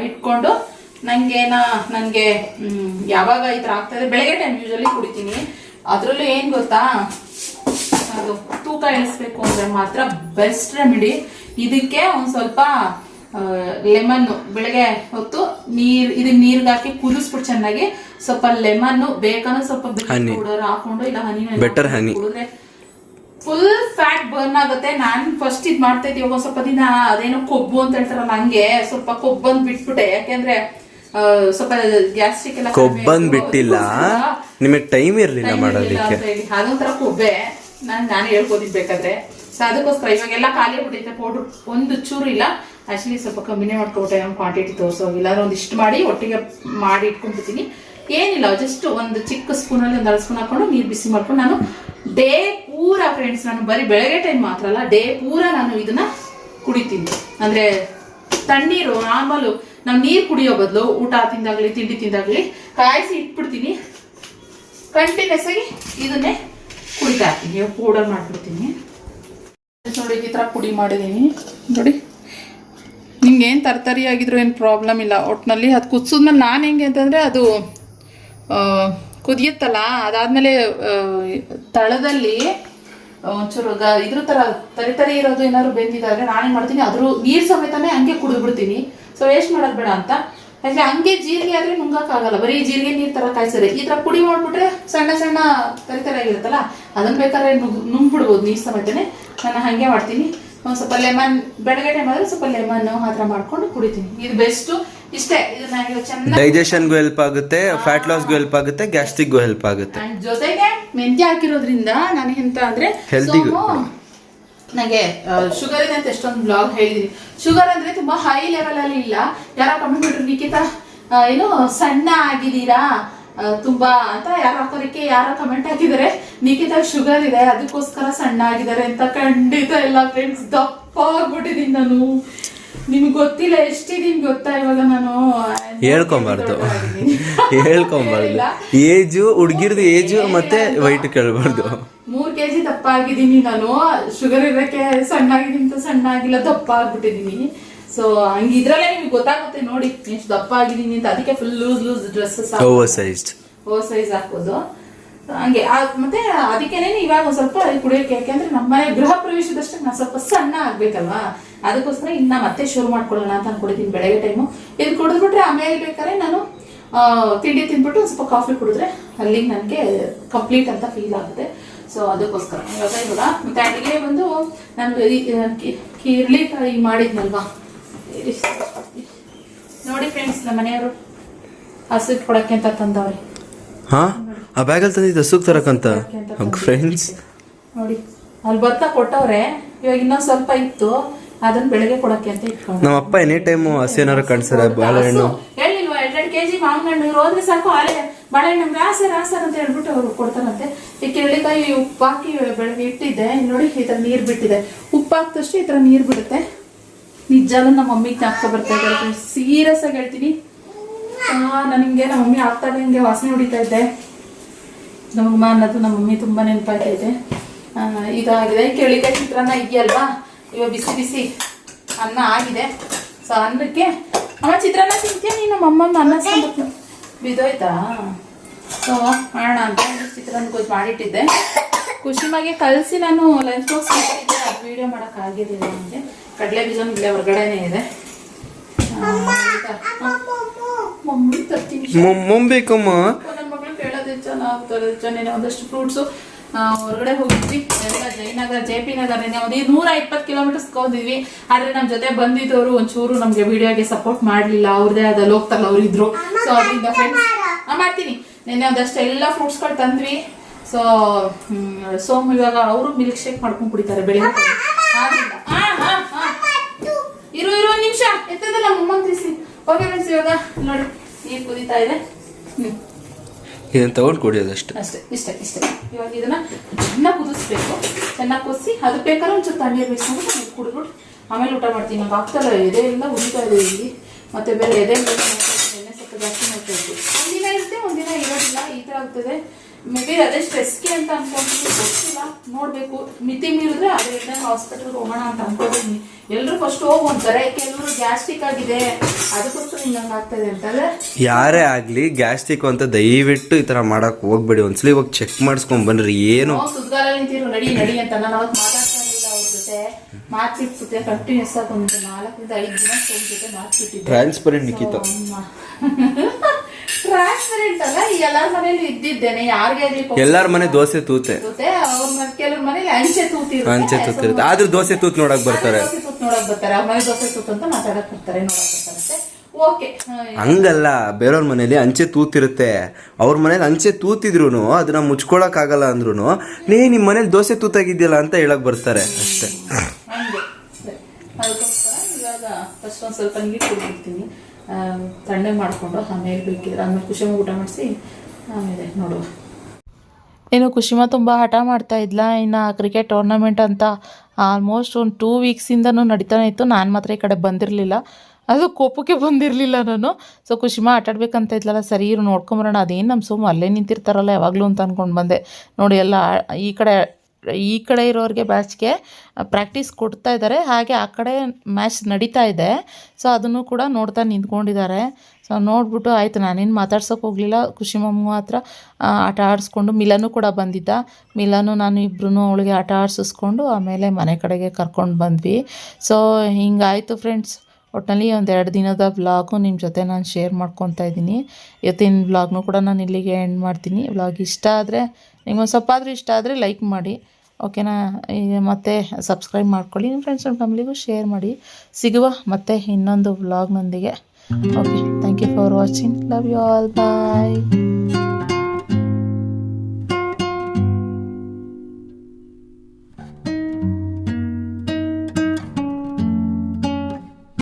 ಇಟ್ಕೊಂಡು ನನಗೆ ಯಾವಾಗ ಈ ಥರ ಆಗ್ತಾಯಿದೆ, ಬೆಳಗ್ಗೆ ಟೈಮ್ ಯೂಶಲಿ ಕುಡಿತೀನಿ. ಅದರಲ್ಲೂ ಏನು ಗೊತ್ತಾ, ಅದು ತೂಕ ಇಳಿಸ್ಬೇಕು ಅಂದರೆ ಮಾತ್ರ ಬೆಸ್ಟ್ ರೆಮಿಡಿ. ಇದಕ್ಕೆ ಒಂದು ಸ್ವಲ್ಪ ಲೆಮನ್ನು ಬೆಳಗ್ಗೆ ಹೊತ್ತು ನೀರಿಗೆ ಹಾಕಿ ಕುದಿಸ್ಬಿಟ್ಟು ಚೆನ್ನಾಗಿ, ಸ್ವಲ್ಪ ಲೆಮನ್ನು ಬೇಕಂದ್ರೆ ಸ್ವಲ್ಪ ಪೌಡರ್ ಹಾಕೊಂಡು, ಇಲ್ಲ ಹನಿ ಕುಡಿದ್ರೆ ಫುಲ್ ಫ್ಯಾಟ್ ಬರ್ನ್ ಆಗುತ್ತೆ. ನಾನು ಫಸ್ಟ್ ಇದು ಮಾಡ್ತಾ ಇದ್ದೀವಿ ಒಂದು ಸ್ವಲ್ಪ ದಿನ, ಅದೇನೋ ಕೊಬ್ಬು ಅಂತ ಹೇಳ್ತಾರಲ್ಲ, ಹಂಗೆ ಸ್ವಲ್ಪ ಕೊಬ್ಬಂದು ಬಿಟ್ಬಿಟ್ಟೆ. ಯಾಕೆಂದ್ರೆ ಸ್ವಲ್ಪ ಗ್ಯಾಸ್ಟ್ರಿಕ್ ಎಲ್ಲ ಕೊಬ್ಬಂದು ಬಿಟ್ಟಿಲ್ಲ, ನಿಮಗೆ ಟೈಮ್ ಇರಲಿಲ್ಲ ಮಾಡೋದಕ್ಕೆ. ಅದೊಂಥರ ಕೊಬ್ಬೆ, ನಾನು ಹೇಳ್ಕೋದಿರ್ಬೇಕಾದ್ರೆ. ಸೊ ಅದಕ್ಕೋಸ್ಕರ ಇವಾಗೆಲ್ಲ ಖಾಲಿ ಆಗ್ಬಿಟ್ಟೈತೆ ಪೌಡ್ರು, ಒಂದು ಚೂರು ಇಲ್ಲ. ಆಕ್ಚುಲಿ ಸ್ವಲ್ಪ ಕಮ್ಮಿನೇ ಮಾಡ್ಕೊಬಿಟ್ಟೆ, ನಮ್ಮ ಕ್ವಾಂಟಿಟಿ ತೋರಿಸೋಗಿಲ್ಲ. ಒಂದಿಷ್ಟು ಮಾಡಿ ಒಟ್ಟಿಗೆ ಮಾಡಿ ಇಟ್ಕೊಂಡ್ಬಿಡ್ತೀನಿ. ಏನಿಲ್ಲ, ಜಸ್ಟ್ ಒಂದು ಚಿಕ್ಕ ಸ್ಪೂನಲ್ಲಿ ಒಂದು 2 ಸ್ಪೂನ್ ಹಾಕೊಂಡು ನೀರು ಬಿಸಿ ಮಾಡ್ಕೊಂಡು ನಾನು ಡೇ ಪೂರ ಫ್ರೆಂಡ್ಸ್, ನಾನು ಬರೀ ಬೆಳಗ್ಗೆ ಟೈಮ್ ಮಾತ್ರ ಅಲ್ಲ, ಡೇ ಪೂರ ನಾನು ಇದನ್ನ ಕುಡಿತೀನಿ. ಅಂದರೆ ತಣ್ಣೀರು ನಾರ್ಮಲು ನಾವು ನೀರು ಕುಡಿಯೋ ಬದಲು ಊಟ ತಿಂದಾಗಲಿ ತಿಂಡಿ ತಿಂದಾಗಲಿ ಕಾಯಿಸಿ ಇಟ್ಬಿಡ್ತೀನಿ. ಕಂಟಿನ್ಯೂಸ್ ಆಗಿ ಇದನ್ನೇ ಕುಡಿತಾ ಇರ್ತೀನಿ. ಪೌಡರ್ ಮಾಡಿಬಿಡ್ತೀನಿ ನೋಡಿ, ಈ ಥರ ಪುಡಿ ಮಾಡಿದ್ದೀನಿ ನೋಡಿ. ನಿಮ್ಗೆ ಏನು ತರಕಾರಿ ಆಗಿದ್ರು ಏನು ಪ್ರಾಬ್ಲಮ್ ಇಲ್ಲ. ಒಟ್ಟಿನಲ್ಲಿ ಅದು ಕುದಿಸಿದ್ಮೇಲೆ ನಾನು ಹೆಂಗೆ ಅಂತಂದರೆ, ಅದು ಕುದಿಯುತ್ತಲ್ಲ, ಅದಾದಮೇಲೆ ತಳದಲ್ಲಿ ಒಂಚೂರು ಇದ್ರ ಥರ ತರಿ ಇರೋದು ಏನಾದ್ರು ಬೆಂದಿದ್ದಾದ್ರೆ ನಾನೇನು ಮಾಡ್ತೀನಿ, ಅದ್ರ ನೀರು ಸಮೇತನೇ ಹಂಗೆ ಕುಡಿದ್ಬಿಡ್ತೀನಿ. ಸೊ ವೇಸ್ಟ್ ಮಾಡೋದು ಬೇಡ ಅಂತ ಯಾಕಂದ್ರೆ ಹಂಗೆ ಜೀರಿಗೆ ಆದ್ರೆ ನುಂಗಕ್ಕಾಗಲ್ಲ, ಬರೀ ಜೀರಿಗೆ ನೀರ್ ತರ ಕಾಯಿಸಿದ್ರೆ. ಈ ತರ ಪುಡಿ ಮಾಡ್ಬಿಟ್ರೆ ಸಣ್ಣ ಸಣ್ಣ ತರಿತರಾಗಿರುತ್ತಲ್ಲ, ಅದನ್ನ ಬೇಕಾದ್ರೆ ನುಂಗ್ಬಿಡ್ಬೋದು ನೀರ್ ಸಮೇತನೆ. ನಾನು ಹಂಗೆ ಮಾಡ್ತೀನಿ. ಒಂದ್ ಸ್ವಲ್ಪ ಲೆಮನ್, ಬೆಳಗ್ಗೆ ಟೈಮ್ ಆದ್ರೆ ಸ್ವಲ್ಪ ಲೆಮನ್ ಆ ತರ ಮಾಡ್ಕೊಂಡು ಕುಡಿತೀನಿ. ಇದು ಬೆಸ್ಟ್. ಇಷ್ಟೇ, ಇದು ನನಗೆ ಚೆನ್ನಾಗಿ ಡೈಜೆಷನ್ಗೂ ಹೆಲ್ಪ್ ಆಗುತ್ತೆ, ಫ್ಯಾಟ್ ಲಾಸ್ಗೂ ಹೆಲ್ಪ್ ಆಗುತ್ತೆ, ಗ್ಯಾಸ್ಟ್ರಿಕ್ಗೂ ಹೆಲ್ಪ್ ಆಗುತ್ತೆ. ಜೊತೆಗೆ ಮೆಂತ್ಯ ಹಾಕಿರೋದ್ರಿಂದ ನನಗೆ ಎಂತ ಅಂದ್ರೆ ಹೆಲ್ದಿ. ನನಗೆ ಶುಗರ್ ಇದೆ ಅಂತ ಎಷ್ಟೊಂದು ಬ್ಲಾಗ್ ಹೇಳಿದೀನಿ. ಶುಗರ್ ಅಂದ್ರೆ ತುಂಬಾ ಹೈ ಲೆವೆಲ್ ಅಲ್ಲಿ ಇಲ್ಲ. ಯಾರೋ ಕಮೆಂಟ್ ಮಾಡಿದ್ರು, ನಿಖಿತಾ ಏನು ಸಣ್ಣ ಆಗಿದ್ದೀರಾ ತುಂಬಾ ಅಂತ ಯಾರೋ ಕಮೆಂಟ್ ಹಾಕಿದ್ದಾರೆ. ನಿಖಿತಾ ಶುಗರ್ ಇದೆ ಅದಕ್ಕೋಸ್ಕರ ಸಣ್ಣ ಆಗಿದ್ದಾರೆ ಅಂತ. ಖಂಡಿತ ಇಲ್ಲ ಫ್ರೆಂಡ್ಸ್, ದಪ್ಪ ಆಗ್ಬಿಟ್ಟಿದೀನಿ ನಾನು. ನಿಮ್ಗೆ ಗೊತ್ತಿಲ್ಲ ಎಷ್ಟಿದೀನಿ ಗೊತ್ತಾ ಇವಾಗ ನಾನು. ಹೇಳ್ಕೊಂಬಾರ್ದು ಏಜು, ಹುಡ್ಗಿರ್ದು ಏಜು ಮತ್ತೆ ವೈಟ್ ಕೇಳಬಾರ್ದು. 3 kg ದಪ್ಪ ಆಗಿದ್ದೀನಿ ನಾನು. ಶುಗರ್ ಇರೋಕ್ಕೆ ಸಣ್ಣ ಆಗಿದ್ದೀನಿ ಅಂತ ಸಣ್ಣ ಆಗಿಲ್ಲ, ದಪ್ಪ ಆಗ್ಬಿಟ್ಟಿದೀನಿ. ಸೊ ಹಂಗಿದ್ರಲ್ಲೇ ನಿಮ್ಗೆ ಗೊತ್ತಾಗುತ್ತೆ ನೋಡಿ ಎಷ್ಟು ದಪ್ಪ ಆಗಿದ್ದೀನಿ ಅಂತ. ಅದಕ್ಕೆ full loose dresses over size ಹಾಕೋದು ಹಂಗೆ. ಮತ್ತೆ ಅದಕ್ಕೇನೆ ಇವಾಗ ಒಂದ್ ಸ್ವಲ್ಪ ಕುಡಿಯೋಕೆ, ಯಾಕೆಂದ್ರೆ ನಮ್ಮ ಮನೆ ಗೃಹ ಪ್ರವೇಶದಷ್ಟೇ ನಾನು ಸ್ವಲ್ಪ ಸಣ್ಣ ಆಗ್ಬೇಕಲ್ವಾ, ಅದಕ್ಕೋಸ್ಕರ ಇನ್ನ ಮತ್ತೆ ಶುರು ಮಾಡ್ಕೊಳ್ಳೋಣ ಅಂತ ಅನ್ಕೊಂಡಿದ್ದೀನಿ. ಬೆಳಗ್ಗೆ ಟೈಮು ಇದು ಕುಡಿದ್ಬಿಟ್ರೆ ಆಮೇಲೆ ಬೇಕಾದ್ರೆ ನಾನು ತಿಂಡಿ ತಿಂದ್ಬಿಟ್ಟು ಸ್ವಲ್ಪ ಕಾಫಿ ಕುಡಿದ್ರೆ ಅಲ್ಲಿಗೆ ನನಗೆ ಕಂಪ್ಲೀಟ್ ಅಂತ ಫೀಲ್ ಆಗುತ್ತೆ. ಸೊ ಅದಕ್ಕೋಸ್ಕರ ಇವಾಗ ಮತ್ತೆ ಅಡಿಗೆ ಬಂದು ನಾನು ಕಿರ್ಲಿಕಾಯಿ ಮಾಡಿದ್ನಲ್ವಾ ನೋಡಿ ಫ್ರೆಂಡ್ಸ್, ನಮ್ಮ ಮನೆಯವರು ಹಸಿಟ್ಟು ಕೊಡಕ್ಕೆ ಅಂತ ತಂದವ್ರೆ. ಹಾ, ಆ ಬ್ಯಾಗಲ್ಲಿ ತಂದಿದ್ದ ಹಸುಗ್ ತರಕಂತ ಫ್ರೆಂಡ್ಸ್ ನೋಡಿ. ಅಲ್ಲಿ ಬರ್ತಾ ಕೊಟ್ಟವ್ರೆ. ಇವಾಗ ಇನ್ನೊಂದ್ ಸ್ವಲ್ಪ ಇತ್ತು, ಅದನ್ನ ಬೆಳಗ್ಗೆ ಕೊಡಕ್ಕೆ ಅಂತ ಇಟ್ಕೊಂಡು. ನಮ್ಮ ಅಪ್ಪ ಎನಿ ಟೈಮ್ ಹಸೇನಾರು ಕಾಣಿಸ್ತಾರೆ. ಬಾಳೆಹಣ್ಣು ಹೇಳಿಲ್ವಾ, 2 kg ಮಾವಿನಹಣ್ಣು ಇವ್ರು ಹೋದ್ರೆ ಸಾಕು, ಬಾಳೆಹಣ್ಣು ರಾಸರ್ ಅಂತ ಹೇಳ್ಬಿಟ್ಟು ಅವ್ರು ಕೊಡ್ತಾರಂತೆ. ಈ ಕಿರಳಿಕಾಯಿ ಉಪ್ಪು ಹಾಕಿ ಬೆಳಗ್ಗೆ ಇಟ್ಟಿದ್ದೆ. ನೋಡಿ ಈ ತರ ನೀರ್ ಬಿಟ್ಟಿದೆ. ಉಪ್ಪು ಹಾಕ್ದಷ್ಟು ಈ ತರ ನೀರ್ ಬಿಡುತ್ತೆ. ನಿಜಾಲು ನಮ್ಮ ಮಮ್ಮಿಗೆ ಜ್ಞಾಪಕ ಬರ್ತಾ ಇದ್ದಾರೆ. ಸೀರಿಯಸ್ ಆಗಿ ಹೇಳ್ತೀನಿ, ನನಗೆ ನಮ್ಮ ಮಮ್ಮಿ ಆಗ್ತಾ ಹಿಂಗೆ ವಾಸನೆ ಹೊಡಿತಾ ಇದ್ದೆ. ನಮ್ಮಮ್ಮ ಅನ್ನೋದು ನಮ್ಮ ಮಮ್ಮಿ ತುಂಬಾ ನೆನಪಾಗ್ತಾ ಇದೆ. ಇದಾಗಿದೆ. ಕಿರಳಿಕಾಯಿ ಚಿತ್ರಾನ್ನ ಇದೆಯಲ್ವಾ, ಇವಾಗ ಬಿಸಿ ಬಿಸಿ ಅನ್ನ ಆಗಿದೆ. ಸೊ ಅನ್ನಕ್ಕೆ ಅಮ್ಮ ಚಿತ್ರಾನ್ನ ತಿಂತೀಯ ನೀನು? ನಮ್ಮಮ್ಮ ಅನ್ನ ಸಾಂಬಾರು ಬಿದ್ದೋಯ್ತಾ? ಸೊ ಮಾಡೋಣ ಅಂತ ಚಿತ್ರಾನ್ನ ಗೊಜ್ಜು ಮಾಡಿಟ್ಟಿದ್ದೆ. ಖುಷಿಮಾಗೆ ಕಲಸಿ ನಾನು ಲಂಚ್ ಬಾಕ್ಸ್ ಇಟ್ಟಿದ್ದೆ. ಅದು ವೀಡಿಯೋ ಮಾಡೋಕ್ಕಾಗಿರಲಿಲ್ಲ ನನಗೆ. ಕಡಲೆ ಬೀಜನೂ ಇಲ್ಲೇ ಹೊರಗಡೆನೇ ಇದೆ. ಮಮ್ಮಿ ತರ್ತೀನಿ. ನನ್ನ ಮಗಳು ಕೇಳೋದು ಹೆಚ್ಚ ಒಂದಷ್ಟು ಫ್ರೂಟ್ಸು ಹೊರಗಡೆ ಹೋಗಿದ್ವಿ ಎಲ್ಲ. ಜಯನಗರ, JP ನಗರ, ಒಂದು 120 ಕಿಲೋಮೀಟರ್ಸ್ ಹೋಗಿದ್ವಿ. ಆದ್ರೆ ನಮ್ ಜೊತೆ ಬಂದಿದ್ದವರು ಒಂಚೂರು ನಮ್ಗೆ ವಿಡಿಯೋಗೆ ಸಪೋರ್ಟ್ ಮಾಡ್ಲಿಲ್ಲ. ಅವ್ರದೇ ಆದ ಲೋಕಲ್ ಅವ್ರು ಇದ್ರು. ಸೊ ಅದರಿಂದ ಫ್ರೆಂಡ್ಸ್ ಮಾಡ್ತೀನಿ. ನೆನ್ನೆ ಒಂದಷ್ಟು ಎಲ್ಲ ಫ್ರೂಟ್ಸ್ಗಳು ತಂದ್ವಿ. ಸೊ ಸೋಮ್ ಇವಾಗ ಅವರು ಮಿಲ್ಕ್ ಶೇಕ್ ಮಾಡ್ಕೊಂಡು ಕುಡಿತಾರೆ ಬೆಳಿಗ್ಗೆ. ಇರು ಒಂದ್ ನಿಮಿಷ ಎತ್ತದ ನಮ್ಮ ಅಮ್ಮ ತಿಳಿಸಿ. ಓಕೆ ಫ್ರೆಂಡ್ಸ್, ಇವಾಗ ನೋಡಿ ನೀರು ಕುದೀತಾ ಇದೆ. ಇದನ್ನ ತಗೊಂಡು ಕುಡಿಯೋದಷ್ಟೇ. ಇಷ್ಟೇ. ಇವಾಗ ಇದನ್ನ ಚೆನ್ನಾಗಿ ಕುದಿಸ್ಬೇಕು. ಚೆನ್ನಾಗಿ ಕುದಿಸಿ ಅದು ಬೇಕಾದ್ರೆ ಒಂಚೂರು ತಣ್ಣೀರು ಬಿಸ್ಕೊಂಡು ಕುಡಿದ್ಬಿಟ್ಟು ಆಮೇಲೆ ಊಟ ಮಾಡ್ತೀನಿ. ನಂಗೆ ಆಗ್ತಾರ ಎದೆ ಎಲ್ಲ ಉರಿತಾ ಇದೆ ಇಲ್ಲಿ. ಮತ್ತೆ ಬೇರೆ ಎದೆ ಎಣ್ಣೆ ಸ್ವಲ್ಪ ಜಾಸ್ತಿ ಮಾಡ್ತಾ ಇದ್ವಿ. ಒಂದಿನ ಇರುತ್ತೆ, ಒಂದಿನ ಇರೋದಿಲ್ಲ. ಈ ಥರ ಆಗ್ತದೆ. ಮೇ ಬಿ ಅದೇ ಸ್ಟ್ರೆಸ್ಗೆ ಅಂತ ಅನ್ಕೊಂತೀನಿ, ಗೊತ್ತಿಲ್ಲ, ನೋಡ್ಬೇಕು. ಮಿತಿ ಮೀರಿದ್ರೆ ಅದರಿಂದ ಹಾಸ್ಪಿಟಲ್ಗೆ ಹೋಗೋಣ ಅಂತ ಅನ್ಕೊಂಡಿದ್ದೀನಿ. ಎಲ್ಲರೂ ಫಸ್ಟ್ ಹೋಗ್ತಾರೆ, ಕೆಲವರು ಗ್ಯಾಸ್ಟ್ರಿಕ್ ಆಗಿದೆ ಅದಕ್ಕೋಸ್ಕರ ಹಿಂಗಂಗೆ ಆಗ್ತದೆ ಅಂತಂದ್ರೆ. ಯಾರೇ ಆಗ್ಲಿ ಗ್ಯಾಸ್ಟ್ರಿಕ್ ಅಂತ ದಯವಿಟ್ಟು ಈ ತರ ಮಾಡಕ್ ಹೋಗ್ಬೇಡಿ. ಒಂದ್ಸಲಿ ಇವಾಗ ಚೆಕ್ ಮಾಡಿಸ್ಕೊಂಡ್ ಬನ್ರಿ. ಏನು ಸುದ್ಗಾಲಲ್ಲಿ ನಿಂತಿರು ನಡಿ ಅಂತ ನಾನು ಅವಾಗ ಮಾತಾಡ್ತಾ ಇರಲಿಲ್ಲ ಅವ್ರ ಜೊತೆ. ಮಾತಿಟ್ಬಿಟ್ಟೆ ಕಂಟಿನ್ಯೂಸ್ ಆಗಿ ಒಂದು 4 ರಿಂದ 5 ದಿನ ಅವ್ರ ಜೊತೆ ಮಾತಾಡ್ತಿದ್ದೆ. ಟ್ರಾನ್ಸ್ಪರೆಂಟ್ ನಿಖಿತಾ. ಟ್ರಾನ್ಸ್ಪರೆಂಟ್ ಅಲ್ಲ, ಎಲ್ಲಾರ ಮನೇಲಿ ಇದ್ದಿದ್ದೇನೆ. ಯಾರಿಗೆ ಎಲ್ಲಾರ ಮನೆ ದೋಸೆ ತೂತೆ, ಕೆಲವ್ರ ಮನೇಲಿ ಅಂಚೆ ತೂತಿರುತ್ತೆ. ಆದ್ರೂ ದೋಸೆ ತೂತ್ ನೋಡಕ್ ಬರ್ತಾರೆ. ಅವ್ರ ಮನೆ ದೋಸೆ ತೂತ್ ಅಂತ ಮಾತಾಡಕ್ ಬರ್ತಾರೆ, ನೋಡಕ್ ಬರ್ತಾರಂತೆ. ಓಕೆ, ಹಂಗಲ್ಲ, ಬೇರೆಯವ್ರ ಮನೇಲಿ ಅಂಚೆ ತೂತಿರುತ್ತೆ. ಅವ್ರ ಮನೇಲಿ ಅಂಚೆ ತೂತಿದ್ರು ಅದನ್ನ ಮುಚ್ಕೊಳಕ್ ಆಗಲ್ಲ ಅಂದ್ರು ನಿಮ್ ಮನೇಲಿ ದೋಸೆ ತೂತಾಗಿದ್ಯಲ್ಲ ಅಂತ ಹೇಳಕ್ ಬರ್ತಾರೆ ಅಷ್ಟೇ. ಹಂಗೆ ಅದಕ್ಕೋಸ್ಕರ ಇವಾಗ ಫಸ್ಟ್ ಒಂದ್ ಸ್ವಲ್ಪ ನೀರು ಕುಡಿಬಿಡ್ತೀನಿ. ತಣ್ಣಗೆ ಮಾಡಿಕೊಂಡು ಆಮೇಲೆ ಬೇಕಿದ್ರೆ ಆಮೇಲೆ ಖುಷಿಮ ಊಟ ಮಾಡಿಸಿ ಆಮೇಲೆ ನೋಡುವ. ಇನ್ನು ಕುಶಿಮಾ ತುಂಬ ಹಠ ಮಾಡ್ತಾ ಇದ್ಲ. ಇನ್ನು ಕ್ರಿಕೆಟ್ ಟೂರ್ನಮೆಂಟ್ ಅಂತ ಆಲ್ಮೋಸ್ಟ್ ಒಂದು 2 ವೀಕ್ಸಿಂದನೂ ನಡೀತಾನೆ ಇತ್ತು. ನಾನು ಮಾತ್ರ ಈ ಕಡೆ ಬಂದಿರಲಿಲ್ಲ, ಅದು ಕೋಪಕ್ಕೆ ಬಂದಿರಲಿಲ್ಲ ನಾನು. ಸೊ ಕುಶಿಮಾ ಆಟಾಡ್ಬೇಕಂತ ಇದ್ಲಲ್ಲ, ಸರಿ ಇರು ನೋಡ್ಕೊಂಬರೋಣ, ಅದೇನು ನಮ್ಮ ಸೋಮು ಅಲ್ಲೇ ನಿಂತಿರ್ತಾರಲ್ಲ ಯಾವಾಗಲೂ ಅಂತ ಅಂದ್ಕೊಂಡು ಬಂದೆ. ನೋಡಿ ಎಲ್ಲ ಈ ಕಡೆ ಇರೋರಿಗೆ ಬ್ಯಾಚ್ಗೆ ಪ್ರಾಕ್ಟೀಸ್ ಕೊಡ್ತಾ ಇದ್ದಾರೆ, ಹಾಗೆ ಆ ಕಡೆ ಮ್ಯಾಚ್ ನಡೀತಾ ಇದೆ. ಸೊ ಅದನ್ನು ಕೂಡ ನೋಡ್ತಾ ನಿಂತ್ಕೊಂಡಿದ್ದಾರೆ. ಸೊ ನೋಡ್ಬಿಟ್ಟು ಆಯಿತು, ನಾನೇನು ಮಾತಾಡ್ಸೋಕೆ ಹೋಗಲಿಲ್ಲ. ಕುಶಿಮಮ್ಮ ಹತ್ರ ಆಟ ಆಡಿಸ್ಕೊಂಡು ಮಿಲನು ಕೂಡ ಬಂದಿದ್ದ. ಮಿಲನು ನಾನು ಇಬ್ಬರೂ ಅವಳಿಗೆ ಆಟ ಆಡಿಸಿಸ್ಕೊಂಡು ಆಮೇಲೆ ಮನೆ ಕಡೆಗೆ ಕರ್ಕೊಂಡು ಬಂದ್ವಿ. ಸೊ ಹಿಂಗಾಯಿತು ಫ್ರೆಂಡ್ಸ್. ಒಟ್ಟಿನಲ್ಲಿ ಒಂದೆರಡು ದಿನದ ವ್ಲಾಗು ನಿಮ್ಮ ಜೊತೆ ನಾನು ಶೇರ್ ಮಾಡ್ಕೊತಾ ಇದ್ದೀನಿ. ಇವತ್ತಿನ ವ್ಲಾಗ್ನೂ ಕೂಡ ನಾನು ಇಲ್ಲಿಗೆ ಎಂಡ್ ಮಾಡ್ತೀನಿ. ವ್ಲಾಗ್ ಇಷ್ಟ ಆದರೆ ನಿಮಗೆ ಸ್ವಲ್ಪ ಆದರೂ ಇಷ್ಟ ಆದರೆ ಲೈಕ್ ಮಾಡಿ, ಓಕೆನಾ? ಮತ್ತು ಸಬ್ಸ್ಕ್ರೈಬ್ ಮಾಡ್ಕೊಳ್ಳಿ, ನಿಮ್ಮ ಫ್ರೆಂಡ್ಸ್ ಆ್ಯಂಡ್ ಫ್ಯಾಮಿಲಿಗೂ ಶೇರ್ ಮಾಡಿ. ಸಿಗುವ ಮತ್ತೆ ಇನ್ನೊಂದು ವ್ಲಾಗ್ನೊಂದಿಗೆ. Okay, thank you for watching. Love you all. Bye.